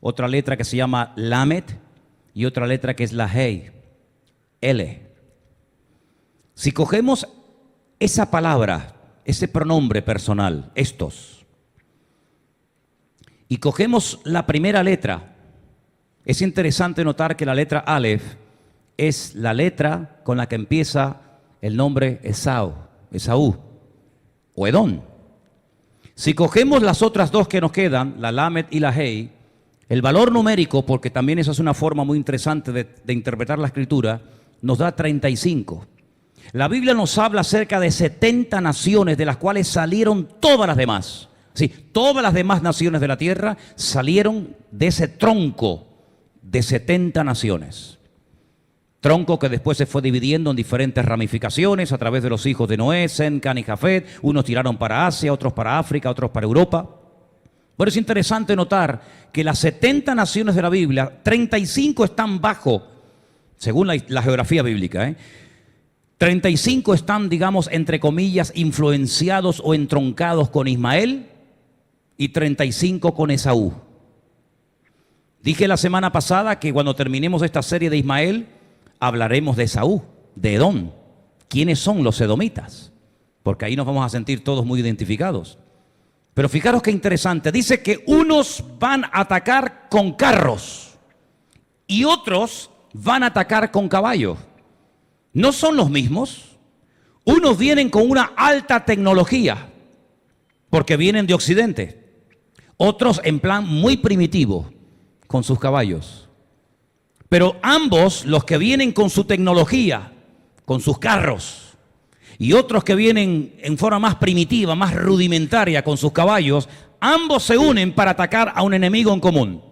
Speaker 1: otra letra que se llama Lamet y otra letra que es la Hei, ele. Si cogemos esa palabra, ese pronombre personal, estos, y cogemos la primera letra, es interesante notar que la letra Aleph es la letra con la que empieza el nombre Esaú o Edom. Si cogemos las otras 2 que nos quedan, la Lamet y la Hei, el valor numérico, porque también esa es una forma muy interesante de interpretar la escritura, nos da 35. La Biblia nos habla acerca de 70 naciones de las cuales salieron todas las demás. Sí, todas las demás naciones de la tierra salieron de ese tronco de 70 naciones. Tronco que después se fue dividiendo en diferentes ramificaciones a través de los hijos de Noé, Sem, Can y Jafet. Unos tiraron para Asia, otros para África, otros para Europa. Pero es interesante notar que las 70 naciones de la Biblia, 35 están bajo, según la geografía bíblica, 35 están, digamos, entre comillas, influenciados o entroncados con Ismael y 35 con Esaú. Dije la semana pasada que cuando terminemos esta serie de Ismael, hablaremos de Esaú, de Edom. ¿Quiénes son los edomitas? Porque ahí nos vamos a sentir todos muy identificados. Pero fijaros qué interesante. Dice que unos van a atacar con carros y otros van a atacar con caballos. No son los mismos. Unos vienen con una alta tecnología porque vienen de Occidente. Otros en plan muy primitivo con sus caballos. Pero ambos, los que vienen con su tecnología, con sus carros, y otros que vienen en forma más primitiva, más rudimentaria con sus caballos, ambos se unen para atacar a un enemigo en común.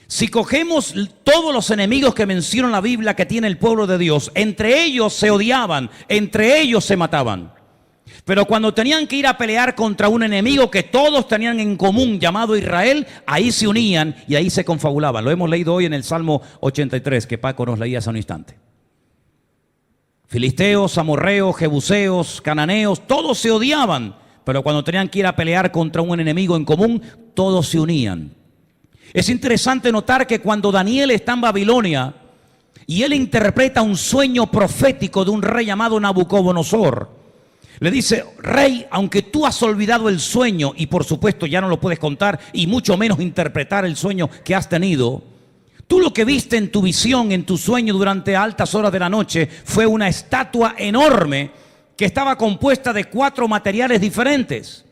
Speaker 1: Si cogemos todos los enemigos que menciona la Biblia que tiene el pueblo de Dios, entre ellos se odiaban, entre ellos se mataban. Pero cuando tenían que ir a pelear contra un enemigo que todos tenían en común llamado Israel, ahí se unían y ahí se confabulaban. Lo hemos leído hoy en el Salmo 83 que Paco nos leía hace un instante. Filisteos, amorreos, jebuseos, cananeos, todos se odiaban, pero cuando tenían que ir a pelear contra un enemigo en común, todos se unían. Es interesante notar que cuando Daniel está en Babilonia y él interpreta un sueño profético de un rey llamado Nabucodonosor, le dice: rey, aunque tú has olvidado el sueño y por supuesto ya no lo puedes contar y mucho menos interpretar el sueño que has tenido, tú lo que viste en tu visión, en tu sueño durante altas horas de la noche fue una estatua enorme que estaba compuesta de 4 materiales diferentes.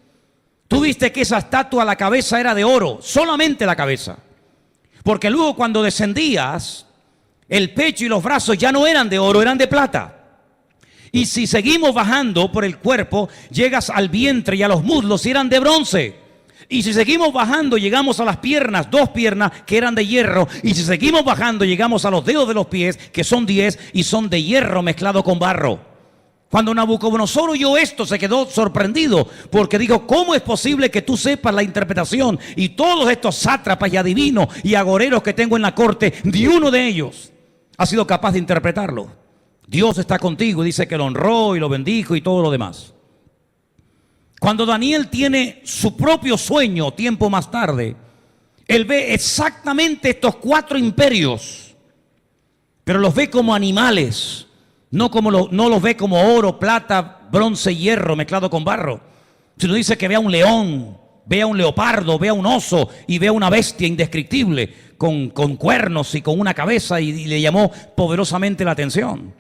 Speaker 1: Tú viste que esa estatua, la cabeza era de oro, solamente la cabeza. Porque luego cuando descendías, el pecho y los brazos ya no eran de oro, eran de plata. Y si seguimos bajando por el cuerpo, llegas al vientre y a los muslos y eran de bronce. Y si seguimos bajando, llegamos a las piernas, 2 piernas que eran de hierro. Y si seguimos bajando, llegamos a los dedos de los pies, que son 10 y son de hierro mezclado con barro. Cuando Nabucodonosor oyó esto, se quedó sorprendido, porque dijo: ¿cómo es posible que tú sepas la interpretación? Y todos estos sátrapas y adivinos y agoreros que tengo en la corte, ni uno de ellos ha sido capaz de interpretarlo. Dios está contigo, dice que lo honró y lo bendijo y todo lo demás. Cuando Daniel tiene su propio sueño tiempo más tarde, él ve exactamente estos 4 imperios, pero los ve como animales, no los ve como oro, plata, bronce y hierro mezclado con barro, sino dice que ve a un león, ve a un leopardo, ve a un oso y ve a una bestia indescriptible con cuernos y con una cabeza, y le llamó poderosamente la atención.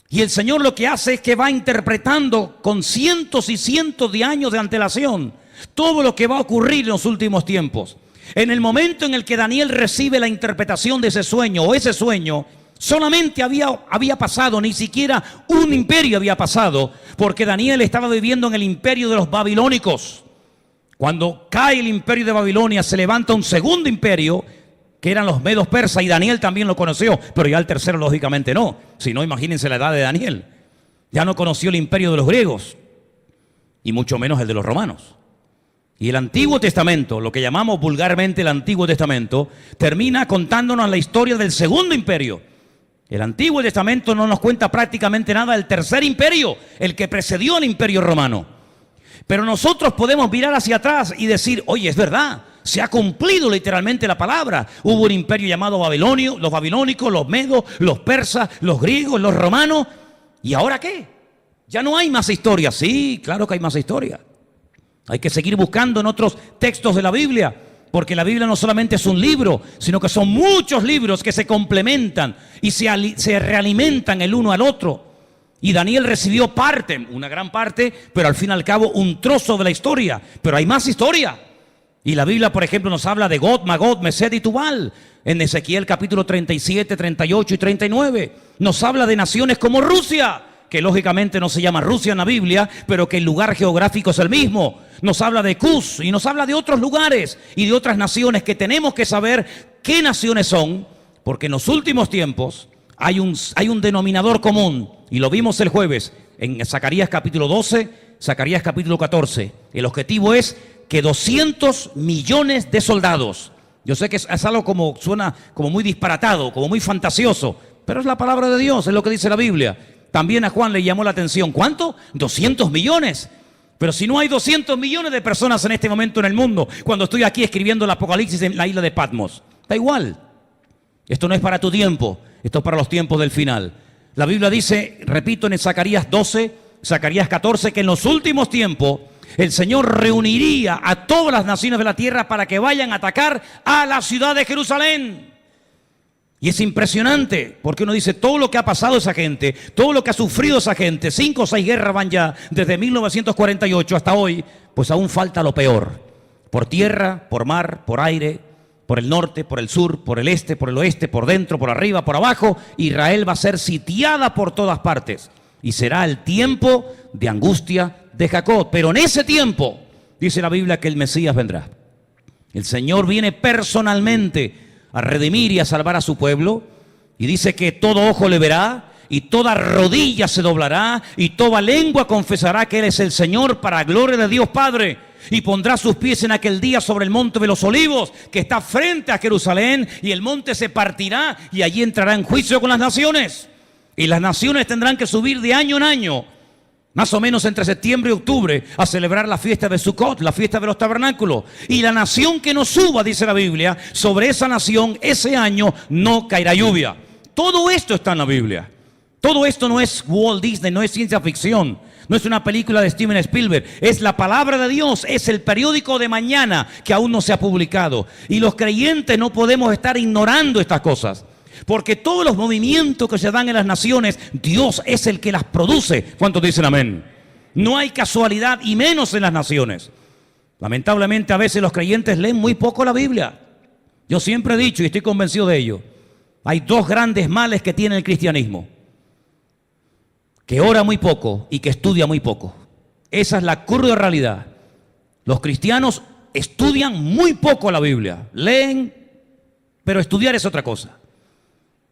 Speaker 1: Y el Señor lo que hace es que va interpretando con cientos y cientos de años de antelación todo lo que va a ocurrir en los últimos tiempos. En el momento en el que Daniel recibe la interpretación de ese sueño, o ese sueño, solamente había pasado, ni siquiera un imperio había pasado, porque Daniel estaba viviendo en el imperio de los babilónicos. Cuando cae el imperio de Babilonia, se levanta un segundo imperio, que eran los medos persas, y Daniel también lo conoció, pero ya el tercero lógicamente no. Si no, imagínense la edad de Daniel. Ya no conoció el imperio de los griegos, y mucho menos el de los romanos. Y el Antiguo Testamento, lo que llamamos vulgarmente el Antiguo Testamento, termina contándonos la historia del Segundo Imperio. El Antiguo Testamento no nos cuenta prácticamente nada del Tercer Imperio, el que precedió al Imperio Romano. Pero nosotros podemos mirar hacia atrás y decir, oye, es verdad, se ha cumplido literalmente la palabra. Hubo un imperio llamado Babilonio, los babilónicos, los medos, los persas, los griegos, los romanos. ¿Y ahora qué? Ya no hay más historia. Sí, claro que hay más historia. Hay que seguir buscando en otros textos de la Biblia, porque la Biblia no solamente es un libro, sino que son muchos libros que se complementan y se realimentan el uno al otro. Y Daniel recibió parte, una gran parte, pero al fin y al cabo un trozo de la historia. Pero hay más historia. Y la Biblia, por ejemplo, nos habla de Gog, Magog, Mesed y Tubal. En Ezequiel capítulo 37, 38 y 39. Nos habla de naciones como Rusia, que lógicamente no se llama Rusia en la Biblia, pero que el lugar geográfico es el mismo. Nos habla de Cus y nos habla de otros lugares y de otras naciones que tenemos que saber qué naciones son, porque en los últimos tiempos hay un denominador común, y lo vimos el jueves en Zacarías capítulo 12, Zacarías capítulo 14. El objetivo es que 200 millones de soldados, yo sé que es algo como suena como muy disparatado, como muy fantasioso, pero es la palabra de Dios, es lo que dice la Biblia. También a Juan le llamó la atención, ¿cuánto? 200 millones. Pero si no hay 200 millones de personas en este momento en el mundo, cuando estoy aquí escribiendo el Apocalipsis en la isla de Patmos, da igual. Esto no es para tu tiempo, esto es para los tiempos del final. La Biblia dice, repito, en Zacarías 12, Zacarías 14, que en los últimos tiempos el Señor reuniría a todas las naciones de la tierra para que vayan a atacar a la ciudad de Jerusalén. Y es impresionante, porque uno dice, todo lo que ha pasado esa gente, todo lo que ha sufrido esa gente, 5 o 6 guerras van ya desde 1948 hasta hoy, pues aún falta lo peor. Por tierra, por mar, por aire, por el norte, por el sur, por el este, por el oeste, por dentro, por arriba, por abajo. Israel va a ser sitiada por todas partes. Y será el tiempo de angustia de Jacob. Pero en ese tiempo, dice la Biblia, que el Mesías vendrá. El Señor viene personalmente a redimir y a salvar a su pueblo, y dice que todo ojo le verá, y toda rodilla se doblará, y toda lengua confesará que Él es el Señor, para gloria de Dios Padre, y pondrá sus pies en aquel día sobre el monte de los olivos, que está frente a Jerusalén, y el monte se partirá, y allí entrará en juicio con las naciones, y las naciones tendrán que subir de año en año, más o menos entre septiembre y octubre, a celebrar la fiesta de Sukkot, la fiesta de los tabernáculos. Y la nación que no suba, dice la Biblia, sobre esa nación, ese año no caerá lluvia. Todo esto está en la Biblia. Todo esto no es Walt Disney, no es ciencia ficción, no es una película de Steven Spielberg. Es la palabra de Dios, es el periódico de mañana que aún no se ha publicado. Y los creyentes no podemos estar ignorando estas cosas. Porque todos los movimientos que se dan en las naciones, Dios es el que las produce. ¿Cuántos dicen amén? No hay casualidad, y menos en las naciones. Lamentablemente a veces los creyentes leen muy poco la Biblia. Yo siempre he dicho y estoy convencido de ello. Hay 2 grandes males que tiene el cristianismo: que ora muy poco y que estudia muy poco. Esa es la cruda realidad. Los cristianos estudian muy poco la Biblia. Leen, pero estudiar es otra cosa.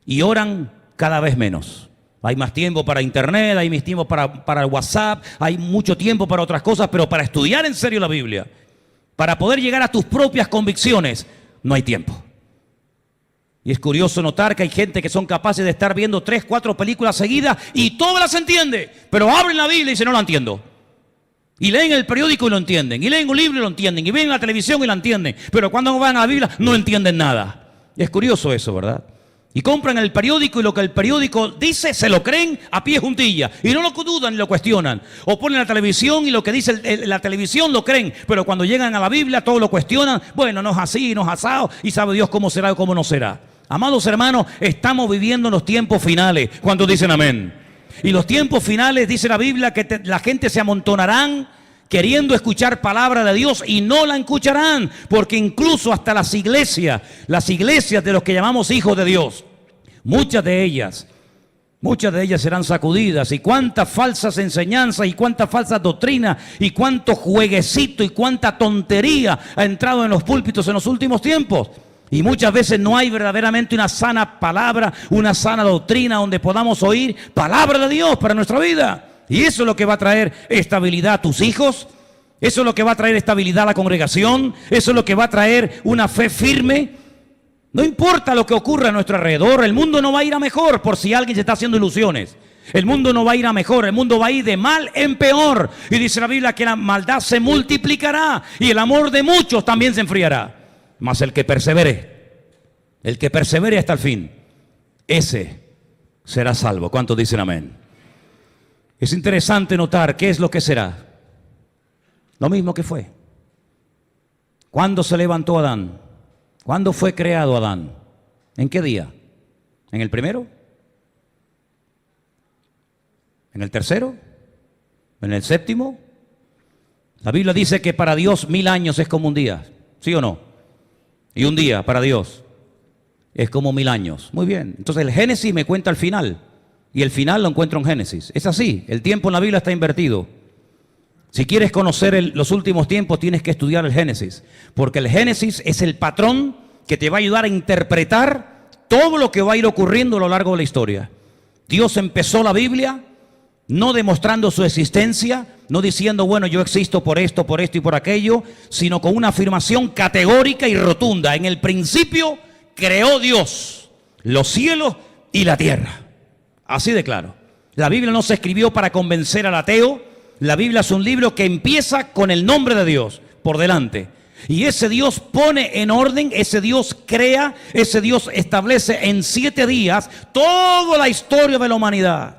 Speaker 1: Y oran cada vez menos. Hay más tiempo para internet, hay más tiempo para WhatsApp, hay mucho tiempo para otras cosas, pero para estudiar en serio la Biblia, para poder llegar a tus propias convicciones, no hay tiempo. Y es curioso notar que hay gente que son capaces de estar viendo 3, 4 películas seguidas y todas las entiende, pero abren la Biblia y dicen, no la entiendo. Y leen el periódico y lo entienden, y leen un libro y lo entienden, y ven la televisión y la entienden, pero cuando van a la Biblia no entienden nada. Es curioso eso, ¿verdad? Y compran el periódico y lo que el periódico dice se lo creen a pie juntilla. Y no lo dudan ni lo cuestionan. O ponen la televisión y lo que dice la televisión lo creen. Pero cuando llegan a la Biblia todo lo cuestionan. Bueno, no es así, no es asado. Y sabe Dios cómo será o cómo no será. Amados hermanos, estamos viviendo en los tiempos finales. ¿Cuántos dicen amén? Y los tiempos finales, dice la Biblia, que la gente se amontonarán queriendo escuchar palabra de Dios y no la escucharán, porque incluso hasta las iglesias de los que llamamos hijos de Dios, muchas de ellas serán sacudidas. Y cuántas falsas enseñanzas y cuántas falsas doctrinas y cuánto jueguecito y cuánta tontería ha entrado en los púlpitos en los últimos tiempos. Y muchas veces no hay verdaderamente una sana palabra, una sana doctrina donde podamos oír palabra de Dios para nuestra vida. Y eso es lo que va a traer estabilidad a tus hijos, Eso es lo que va a traer estabilidad a la congregación. Eso es lo que va a traer una fe firme. No importa lo que ocurra a nuestro alrededor, el mundo no va a ir a mejor por si alguien se está haciendo ilusiones. El mundo no va a ir a mejor, el mundo va a ir de mal en peor. Y dice la Biblia que la maldad se multiplicará y el amor de muchos también se enfriará. Mas el que persevere hasta el fin, ese será salvo. ¿Cuántos dicen amén? Es interesante notar qué es lo que será. Lo mismo que fue. ¿Cuándo se levantó Adán? ¿Cuándo fue creado Adán? ¿En qué día? ¿En el primero? ¿En el tercero? ¿En el séptimo? La Biblia dice que para Dios 1000 años es como un día. ¿Sí o no? Y un día para Dios es como 1000 años. Muy bien. Entonces el Génesis me cuenta el final. Y el final lo encuentro en Génesis. Es así. El tiempo en la Biblia está invertido. Si quieres conocer los últimos tiempos, tienes que estudiar el Génesis. Porque el Génesis es el patrón que te va a ayudar a interpretar todo lo que va a ir ocurriendo a lo largo de la historia. Dios empezó la Biblia no demostrando su existencia, no diciendo, bueno, yo existo por esto y por aquello, sino con una afirmación categórica y rotunda. En el principio creó Dios los cielos y la tierra. Así de claro. La Biblia no se escribió para convencer al ateo. La Biblia es un libro que empieza con el nombre de Dios por delante. Y ese Dios pone en orden, ese Dios crea, ese Dios establece en 7 días toda la historia de la humanidad.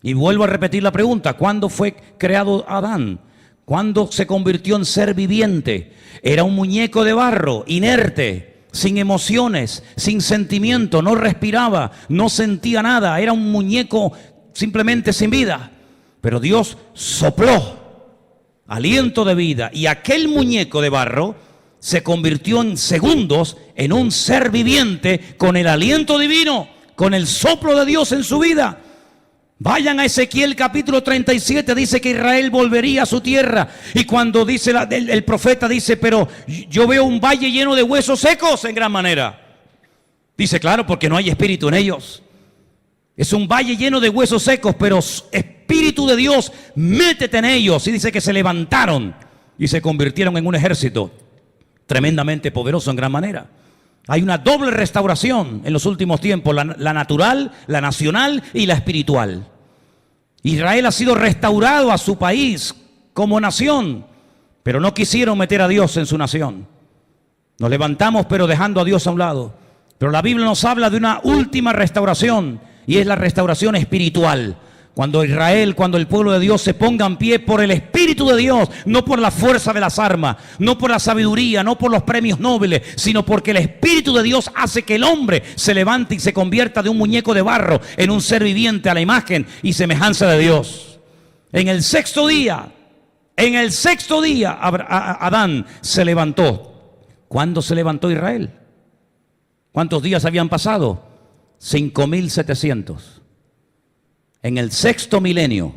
Speaker 1: Y vuelvo a repetir la pregunta, ¿cuándo fue creado Adán? ¿Cuándo se convirtió en ser viviente? Era un muñeco de barro, inerte, sin emociones, sin sentimiento, no respiraba, no sentía nada, era un muñeco simplemente sin vida. Pero Dios sopló aliento de vida y aquel muñeco de barro se convirtió en segundos en un ser viviente con el aliento divino, con el soplo de Dios en su vida. Vayan a Ezequiel capítulo 37, dice que Israel volvería a su tierra. Y cuando dice el profeta dice, pero yo veo un valle lleno de huesos secos en gran manera. Dice, claro, porque no hay espíritu en ellos. Es un valle lleno de huesos secos, pero espíritu de Dios, métete en ellos. Y dice que se levantaron y se convirtieron en un ejército tremendamente poderoso en gran manera. Hay una doble restauración en los últimos tiempos, la natural, la nacional y la espiritual. Israel ha sido restaurado a su país como nación, pero no quisieron meter a Dios en su nación. Nos levantamos pero dejando a Dios a un lado. Pero la Biblia nos habla de una última restauración y es la restauración espiritual. Cuando Israel, cuando el pueblo de Dios se ponga en pie por el Espíritu de Dios, no por la fuerza de las armas, no por la sabiduría, no por los premios nobles, sino porque el Espíritu de Dios hace que el hombre se levante y se convierta de un muñeco de barro en un ser viviente a la imagen y semejanza de Dios. En el sexto día, Adán se levantó. ¿Cuándo se levantó Israel? ¿Cuántos días habían pasado? 5700. En el sexto milenio,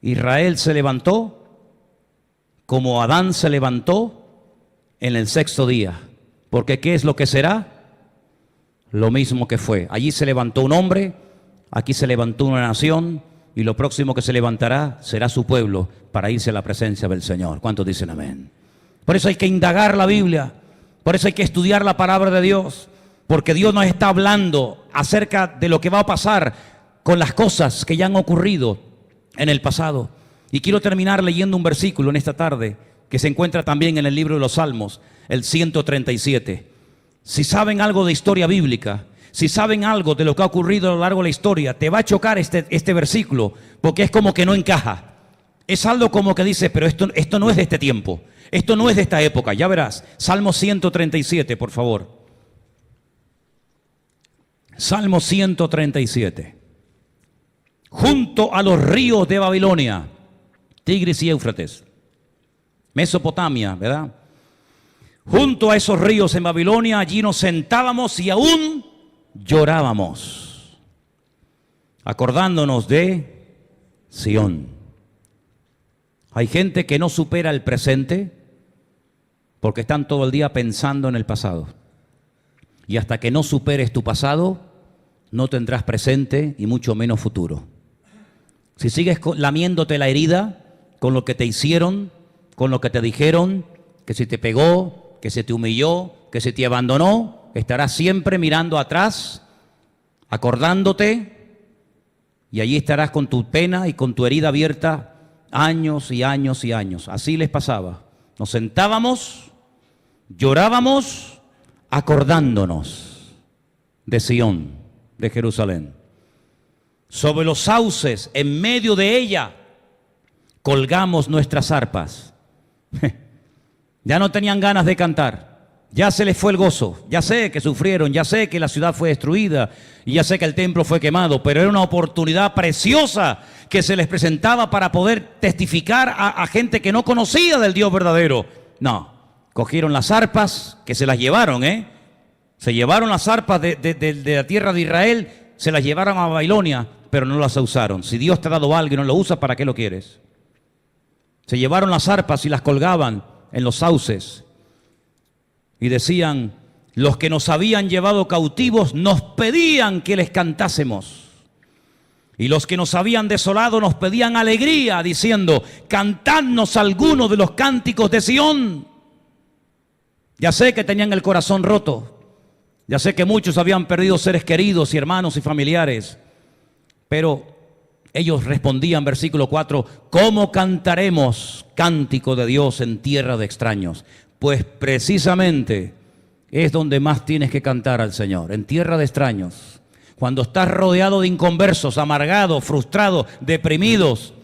Speaker 1: Israel se levantó como Adán se levantó en el sexto día. Porque ¿qué es lo que será? Lo mismo que fue. Allí se levantó un hombre, aquí se levantó una nación y lo próximo que se levantará será su pueblo para irse a la presencia del Señor. ¿Cuántos dicen amén? Por eso hay que indagar la Biblia, por eso hay que estudiar la palabra de Dios. Porque Dios nos está hablando acerca de lo que va a pasar con las cosas que ya han ocurrido en el pasado. Y quiero terminar leyendo un versículo en esta tarde que se encuentra también en el libro de los Salmos, el 137. Si saben algo de historia bíblica, si saben algo de lo que ha ocurrido a lo largo de la historia, te va a chocar este versículo, porque es como que no encaja. Es algo como que dice, pero esto no es de este tiempo, esto no es de esta época. Ya verás, Salmo 137, por favor. Salmo 137. Junto a los ríos de Babilonia, Tigris y Éufrates, Mesopotamia, ¿verdad? Junto a esos ríos en Babilonia, allí nos sentábamos y aún llorábamos, acordándonos de Sión. Hay gente que no supera el presente porque están todo el día pensando en el pasado. Y hasta que no superes tu pasado, no tendrás presente y mucho menos futuro. si sigues lamiéndote la herida con lo que te hicieron, con lo que te dijeron, que si te pegó, que se te humilló, que se te abandonó, estarás siempre mirando atrás, acordándote, y allí estarás con tu pena y con tu herida abierta años y años y años. Así les pasaba. Nos sentábamos, llorábamos, acordándonos de Sión, de Jerusalén. Sobre los sauces, en medio de ella, colgamos nuestras arpas. Ya no tenían ganas de cantar. Ya se les fue el gozo. Ya sé que sufrieron, ya sé que la ciudad fue destruida y ya sé que el templo fue quemado, pero era una oportunidad preciosa que se les presentaba para poder testificar a gente que no conocía del Dios verdadero. No, cogieron las arpas, que se las llevaron, se llevaron las arpas de la tierra de Israel, se las llevaron a Babilonia, pero no las usaron. Si Dios te ha dado algo y no lo usas, ¿para qué lo quieres? Se llevaron las arpas y las colgaban en los sauces. Y decían, los que nos habían llevado cautivos nos pedían que les cantásemos. Y los que nos habían desolado nos pedían alegría, diciendo, cantadnos algunos de los cánticos de Sión. Ya sé que tenían el corazón roto. Ya sé que muchos habían perdido seres queridos y hermanos y familiares. Pero ellos respondían, versículo 4, ¿cómo cantaremos cántico de Dios en tierra de extraños? Pues precisamente es donde más tienes que cantar al Señor, en tierra de extraños. Cuando estás rodeado de inconversos, amargados, frustrados, deprimidos,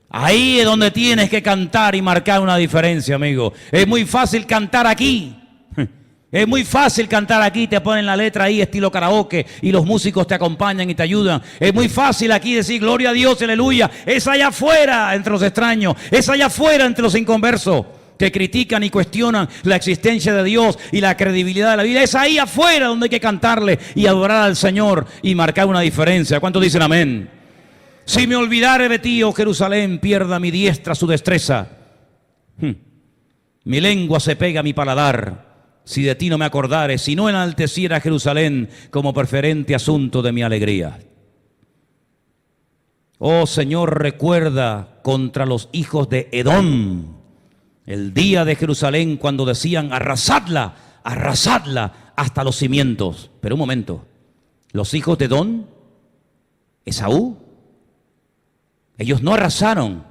Speaker 1: ahí es donde tienes que cantar y marcar una diferencia, amigo. Es muy fácil cantar aquí. Es muy fácil cantar aquí, te ponen la letra ahí estilo karaoke y los músicos te acompañan y te ayudan. Es muy fácil aquí decir gloria a Dios, aleluya. Es allá afuera entre los extraños, es allá afuera entre los inconversos que critican y cuestionan la existencia de Dios y la credibilidad de la vida. Es ahí afuera donde hay que cantarle y adorar al Señor y marcar una diferencia. ¿Cuántos dicen amén? Si me olvidare de ti, oh Jerusalén, pierda mi diestra su destreza. Mi lengua se pega a mi paladar, si de ti no me acordare, si no enalteciera a Jerusalén como preferente asunto de mi alegría. Oh Señor, recuerda contra los hijos de Edom el día de Jerusalén cuando decían arrasadla, arrasadla hasta los cimientos. Pero un momento, los hijos de Edom, Esaú, ellos no arrasaron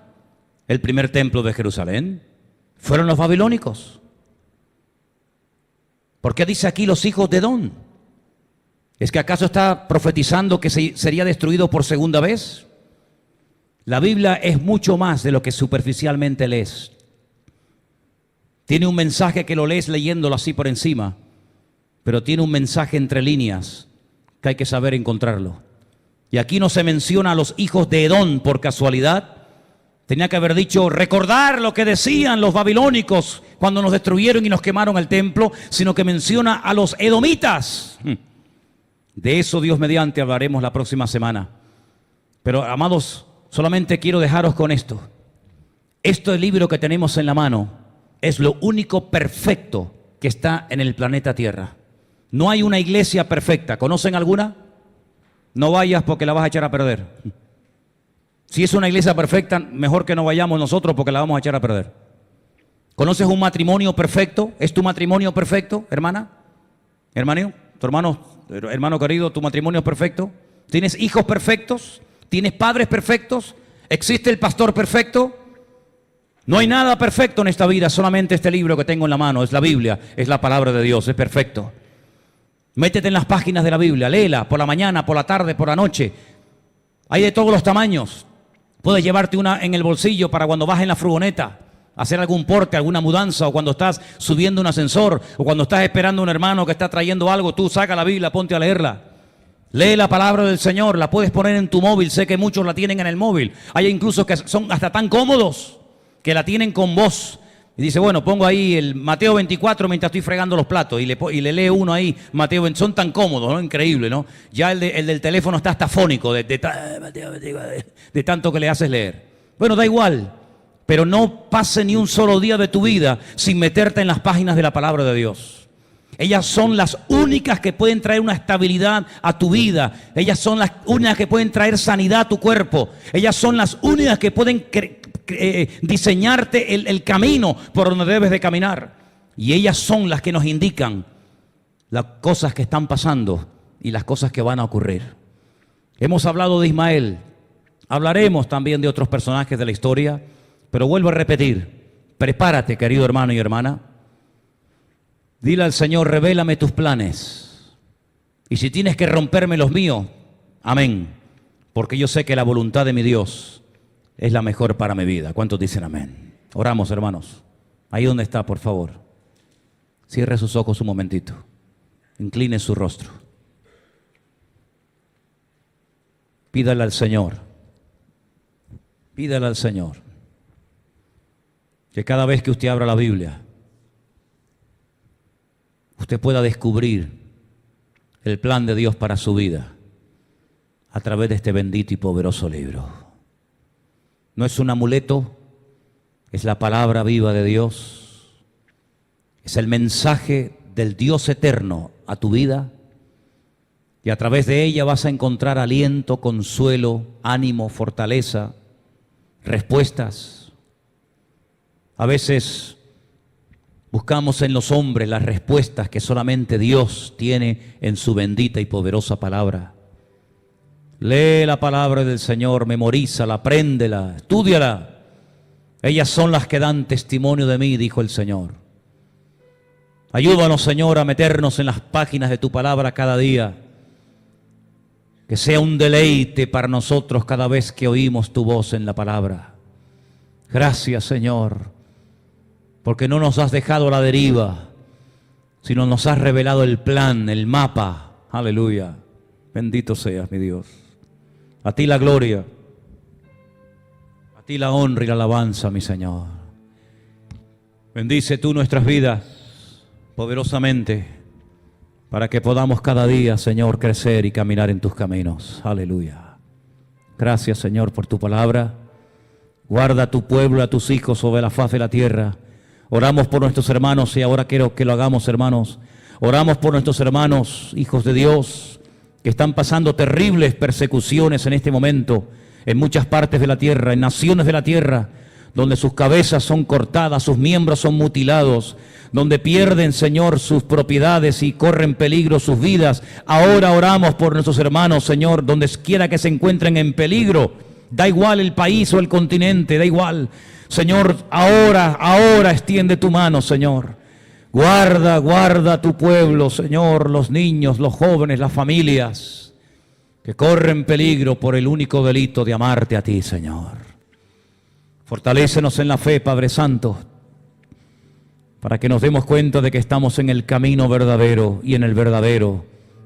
Speaker 1: el primer templo de Jerusalén, fueron los babilónicos. ¿Por qué dice aquí los hijos de Edom? ¿Es que acaso está profetizando que sería destruido por segunda vez? La Biblia es mucho más de lo que superficialmente lees. Tiene un mensaje que lo lees leyéndolo así por encima, pero tiene un mensaje entre líneas que hay que saber encontrarlo. Y aquí no se menciona a los hijos de Edom por casualidad. Tenía que haber dicho recordar lo que decían los babilónicos cuando nos destruyeron y nos quemaron el templo, sino que menciona a los edomitas. De eso Dios mediante hablaremos la próxima semana. Pero amados, solamente quiero dejaros con esto. Este libro que tenemos en la mano es lo único perfecto que está en el planeta Tierra. No hay una iglesia perfecta. ¿Conocen alguna? No vayas porque la vas a echar a perder. Si es una iglesia perfecta, mejor que no vayamos nosotros porque la vamos a echar a perder. ¿Conoces un matrimonio perfecto? ¿Es tu matrimonio perfecto, hermana? ¿Hermano? ¿Tu hermano querido, tu matrimonio es perfecto? ¿Tienes hijos perfectos? ¿Tienes padres perfectos? ¿Existe el pastor perfecto? No hay nada perfecto en esta vida, solamente este libro que tengo en la mano, es la Biblia, es la palabra de Dios, es perfecto. Métete en las páginas de la Biblia, léela por la mañana, por la tarde, por la noche. Hay de todos los tamaños. Puedes llevarte una en el bolsillo para cuando vas en la furgoneta, hacer algún porte, alguna mudanza, o cuando estás subiendo un ascensor, o cuando estás esperando a un hermano que está trayendo algo, tú saca la Biblia, ponte a leerla. Lee la palabra del Señor, la puedes poner en tu móvil, sé que muchos la tienen en el móvil. Hay incluso que son hasta tan cómodos que la tienen con voz. Y dice, bueno, pongo ahí el Mateo 24 mientras estoy fregando los platos y le lee uno ahí, Mateo 20, son tan cómodos, ¿no? Increíble, ¿no? Ya el del teléfono está hasta fónico de tanto que le haces leer. Bueno, da igual, pero no pase ni un solo día de tu vida sin meterte en las páginas de la palabra de Dios. Ellas son las únicas que pueden traer una estabilidad a tu vida. Ellas son las únicas que pueden traer sanidad a tu cuerpo. Ellas son las únicas que pueden diseñarte el camino por donde debes de caminar. Y ellas son las que nos indican las cosas que están pasando y las cosas que van a ocurrir. Hemos hablado de Ismael. Hablaremos también de otros personajes de la historia. Pero vuelvo a repetir, prepárate, querido hermano y hermana. Dile al Señor, revélame tus planes. Y si tienes que romperme los míos, amén. Porque yo sé que la voluntad de mi Dios es la mejor para mi vida. ¿Cuántos dicen amén? Oramos, hermanos. Ahí donde está, por favor. Cierre sus ojos un momentito. Incline su rostro. Pídale al Señor. Pídale al Señor que cada vez que usted abra la Biblia, usted pueda descubrir el plan de Dios para su vida a través de este bendito y poderoso libro. No es un amuleto, es la palabra viva de Dios, es el mensaje del Dios eterno a tu vida, y a través de ella vas a encontrar aliento, consuelo, ánimo, fortaleza, respuestas. A veces buscamos en los hombres las respuestas que solamente Dios tiene en su bendita y poderosa palabra. Lee la palabra del Señor, memorízala, apréndela, estúdiala. Ellas son las que dan testimonio de mí, dijo el Señor. Ayúdanos, Señor, a meternos en las páginas de tu palabra cada día. Que sea un deleite para nosotros cada vez que oímos tu voz en la palabra. Gracias, Señor, porque no nos has dejado a la deriva, sino nos has revelado el plan, el mapa. Aleluya. Bendito seas, mi Dios. A ti la gloria, a ti la honra y la alabanza, mi Señor. Bendice tú nuestras vidas poderosamente para que podamos cada día, Señor, crecer y caminar en tus caminos. Aleluya. Gracias, Señor, por tu palabra. Guarda a tu pueblo, a tus hijos sobre la faz de la tierra. Oramos por nuestros hermanos y ahora quiero que lo hagamos, hermanos. Oramos por nuestros hermanos, hijos de Dios, que están pasando terribles persecuciones en este momento, en muchas partes de la tierra, en naciones de la tierra, donde sus cabezas son cortadas, sus miembros son mutilados, donde pierden, Señor, sus propiedades y corren peligro sus vidas. Ahora oramos por nuestros hermanos, Señor, donde quiera que se encuentren en peligro. Da igual el país o el continente, da igual. Señor, ahora extiende tu mano, Señor. Guarda a tu pueblo, Señor, los niños, los jóvenes, las familias que corren peligro por el único delito de amarte a ti, Señor. Fortalécenos en la fe, Padre Santo, para que nos demos cuenta de que estamos en el camino verdadero y en el verdadero,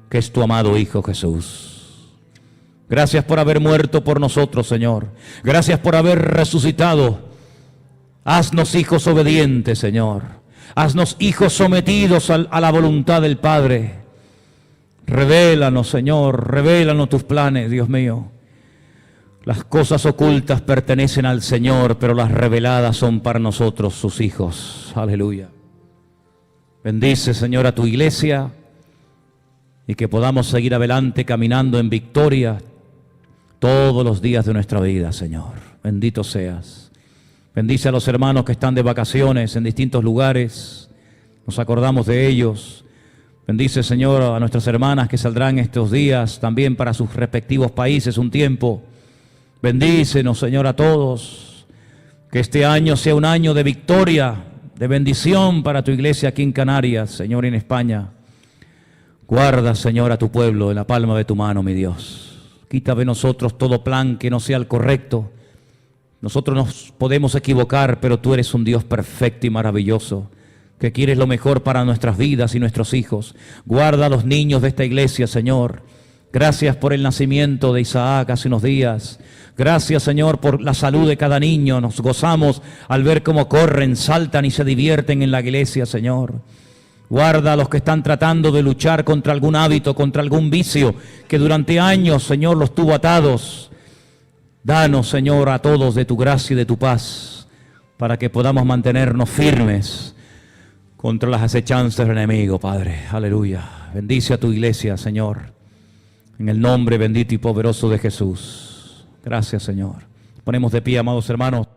Speaker 1: que es tu amado Hijo Jesús. Gracias por haber muerto por nosotros, Señor. Gracias por haber resucitado. Haznos hijos obedientes, Señor. Haznos hijos sometidos a la voluntad del Padre. Revélanos, Señor, revélanos tus planes, Dios mío. Las cosas ocultas pertenecen al Señor, pero las reveladas son para nosotros, sus hijos. Aleluya. Bendice, Señor, a tu iglesia y que podamos seguir adelante caminando en victoria todos los días de nuestra vida, Señor. Bendito seas. Bendice a los hermanos que están de vacaciones en distintos lugares. Nos acordamos de ellos. Bendice, Señor, a nuestras hermanas que saldrán estos días también para sus respectivos países un tiempo. Bendícenos, Señor, a todos. Que este año sea un año de victoria, de bendición para tu iglesia aquí en Canarias, Señor, y en España. Guarda, Señor, a tu pueblo en la palma de tu mano, mi Dios. Quita de nosotros todo plan que no sea el correcto. Nosotros nos podemos equivocar, pero tú eres un Dios perfecto y maravilloso, que quieres lo mejor para nuestras vidas y nuestros hijos. Guarda a los niños de esta iglesia, Señor. Gracias por el nacimiento de Isaac hace unos días. Gracias, Señor, por la salud de cada niño. Nos gozamos al ver cómo corren, saltan y se divierten en la iglesia, Señor. Guarda a los que están tratando de luchar contra algún hábito, contra algún vicio, que durante años, Señor, los tuvo atados. Danos, Señor, a todos de tu gracia y de tu paz, para que podamos mantenernos firmes contra las acechanzas del enemigo, Padre. Aleluya. Bendice a tu iglesia, Señor, en el nombre bendito y poderoso de Jesús. Gracias, Señor. Ponemos de pie, amados hermanos.